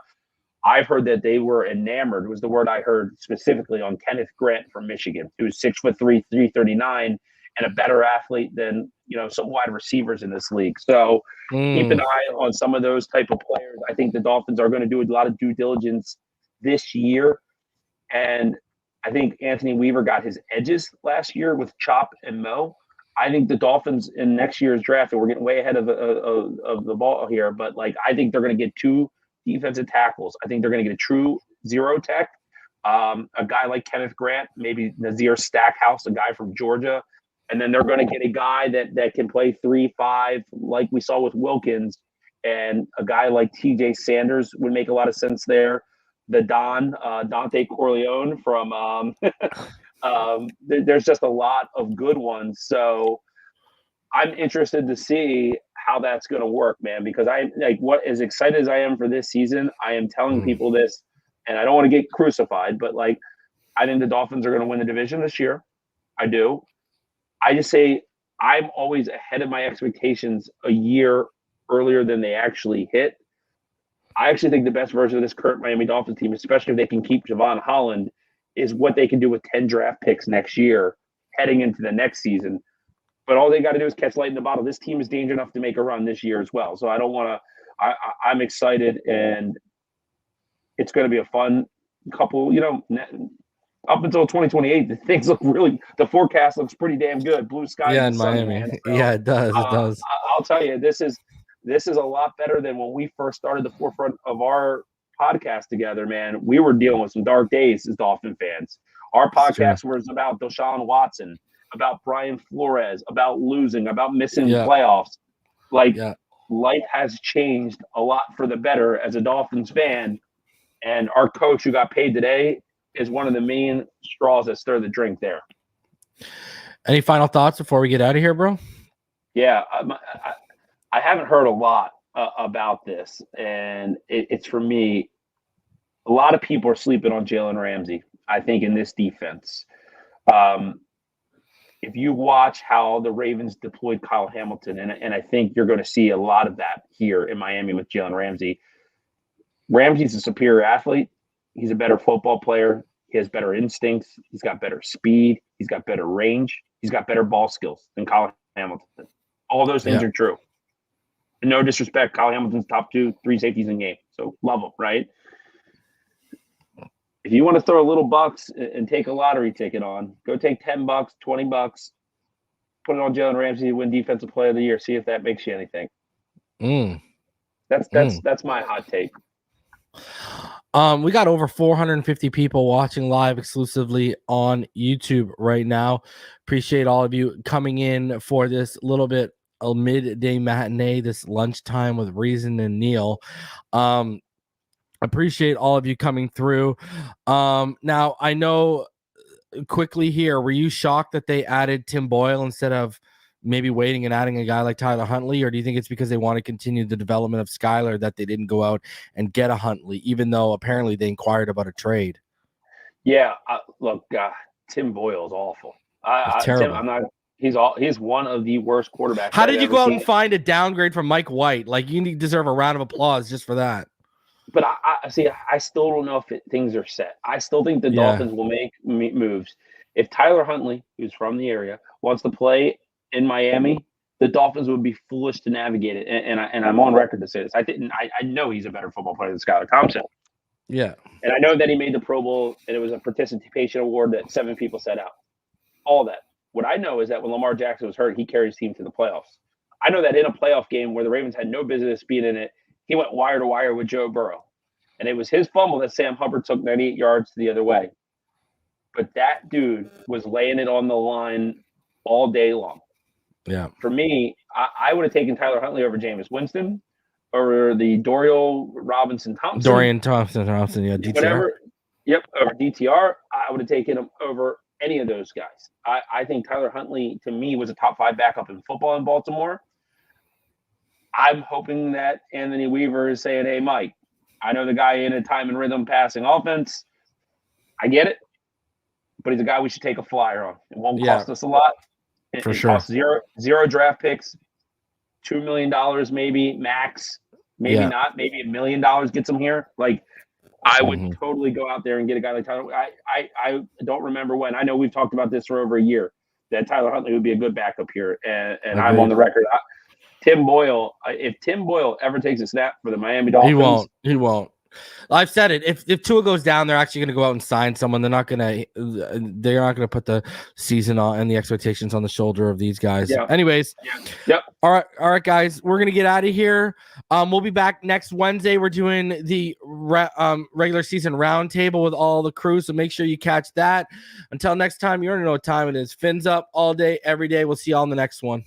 [SPEAKER 6] I've heard that they were enamored, was the word I heard specifically, on Kenneth Grant from Michigan, who's 6'3", 339, and a better athlete than some wide receivers in this league. So keep an eye on some of those type of players. I think the Dolphins are going to do a lot of due diligence this year, and I think Anthony Weaver got his edges last year with Chop and Mo. I think the Dolphins in next year's draft, and we're getting way ahead of the ball here, but I think they're going to get 2 defensive tackles. I think they're going to get a true zero tech, a guy like Kenneth Grant, maybe Nazir Stackhouse, a guy from Georgia, and then they're going to get a guy that can play 3-5, like we saw with Wilkins, and a guy like TJ Sanders would make a lot of sense there. The Dante Corleone from there's just a lot of good ones. So I'm interested to see how that's going to work, man, because what as excited as I am for this season, I am telling people this, and I don't want to get crucified, but I think the Dolphins are going to win the division this year. I do. I just say I'm always ahead of my expectations a year earlier than they actually hit. I actually think the best version of this current Miami Dolphins team, especially if they can keep Javon Holland, is what they can do with 10 draft picks next year heading into the next season. But all they got to do is catch light in the bottle. This team is dangerous enough to make a run this year as well. So I don't want to – I'm excited, and it's going to be a fun couple, up until 2028, things look really – the forecast looks pretty damn good. Blue sky
[SPEAKER 1] in Miami. So, yeah, it does. It does.
[SPEAKER 6] I'll tell you, this is a lot better than when we first started the forefront of our podcast together, man. We were dealing with some dark days as Dolphin fans. Our podcast was about Deshaun Watson, about Brian Flores, about losing, about missing playoffs. Life has changed a lot for the better as a Dolphins fan, and our coach who got paid today is one of the main straws that stir the drink there.
[SPEAKER 1] Any final thoughts before we get out of here, bro?
[SPEAKER 6] Yeah, I haven't heard a lot about this, and it's for me, a lot of people are sleeping on Jalen Ramsey, I think, in this defense. If you watch how the Ravens deployed Kyle Hamilton, and I think you're going to see a lot of that here in Miami with Jalen Ramsey. Ramsey's a superior athlete. He's a better football player. He has better instincts. He's got better speed. He's got better range. He's got better ball skills than Kyle Hamilton. All those things are true. And no disrespect, Kyle Hamilton's top 2-3 safeties in the game. So love him, right? If you want to throw a little bucks and take a lottery ticket on, go take $10, $20, put it on Jalen Ramsey to win Defensive Player of the Year. See if that makes you anything. That's my hot take.
[SPEAKER 1] We got over 450 people watching live exclusively on YouTube right now. Appreciate all of you coming in for this little bit a midday matinee, this lunchtime with Reason and Neal. Appreciate all of you coming through. Now I know quickly here, were you shocked that they added Tim Boyle instead of maybe waiting and adding a guy like Tyler Huntley, or do you think it's because they want to continue the development of Skylar that they didn't go out and get a Huntley, even though apparently they inquired about a trade?
[SPEAKER 6] Yeah, look, Tim Boyle is awful.
[SPEAKER 1] Terrible.
[SPEAKER 6] He's one of the worst quarterbacks.
[SPEAKER 1] How did you go out and find a downgrade from Mike White? You deserve a round of applause just for that.
[SPEAKER 6] But I still don't know if things are set. I still think the Dolphins will make moves. If Tyler Huntley, who's from the area, wants to play in Miami, the Dolphins would be foolish to navigate it. And I'm on record to say this. I know he's a better football player than Skylar Thompson.
[SPEAKER 1] Yeah.
[SPEAKER 6] And I know that he made the Pro Bowl, and it was a participation award that 7 people set out. All that. What I know is that when Lamar Jackson was hurt, he carried his team to the playoffs. I know that in a playoff game where the Ravens had no business being in it, he went wire to wire with Joe Burrow. And it was his fumble that Sam Hubbard took 98 yards the other way. But that dude was laying it on the line all day long.
[SPEAKER 1] Yeah.
[SPEAKER 6] For me, I would have taken Tyler Huntley over Jameis Winston, or the Dorial Robinson Thompson.
[SPEAKER 1] Dorian Thompson, yeah, DTR.
[SPEAKER 6] Whatever. Yep, over DTR. I would have taken him over any of those guys. I think Tyler Huntley, to me, was a top 5 backup in football in Baltimore. I'm hoping that Anthony Weaver is saying, hey, Mike, I know the guy in a time and rhythm passing offense. I get it. But he's a guy we should take a flyer on. It won't cost us a lot. It costs zero draft picks, $2 million maybe max. Maybe not. Maybe $1 million gets him here. Like, I would totally go out there and get a guy like Tyler. I don't remember when. I know we've talked about this for over a year, that Tyler Huntley would be a good backup here. And I'm on the record. Tim Boyle, if Tim Boyle ever takes a snap for the Miami Dolphins.
[SPEAKER 1] He won't. I've said it. If Tua goes down, they're actually going to go out and sign someone. They're not going to put the season on and the expectations on the shoulder of these guys.
[SPEAKER 6] Yeah.
[SPEAKER 1] Anyways.
[SPEAKER 6] Yeah. Yep.
[SPEAKER 1] All right, guys. We're going to get out of here. We'll be back next Wednesday. We're doing the regular season roundtable with all the crew, so make sure you catch that. Until next time, you already know what time it is. Fins up all day, every day. We'll see you all in the next one.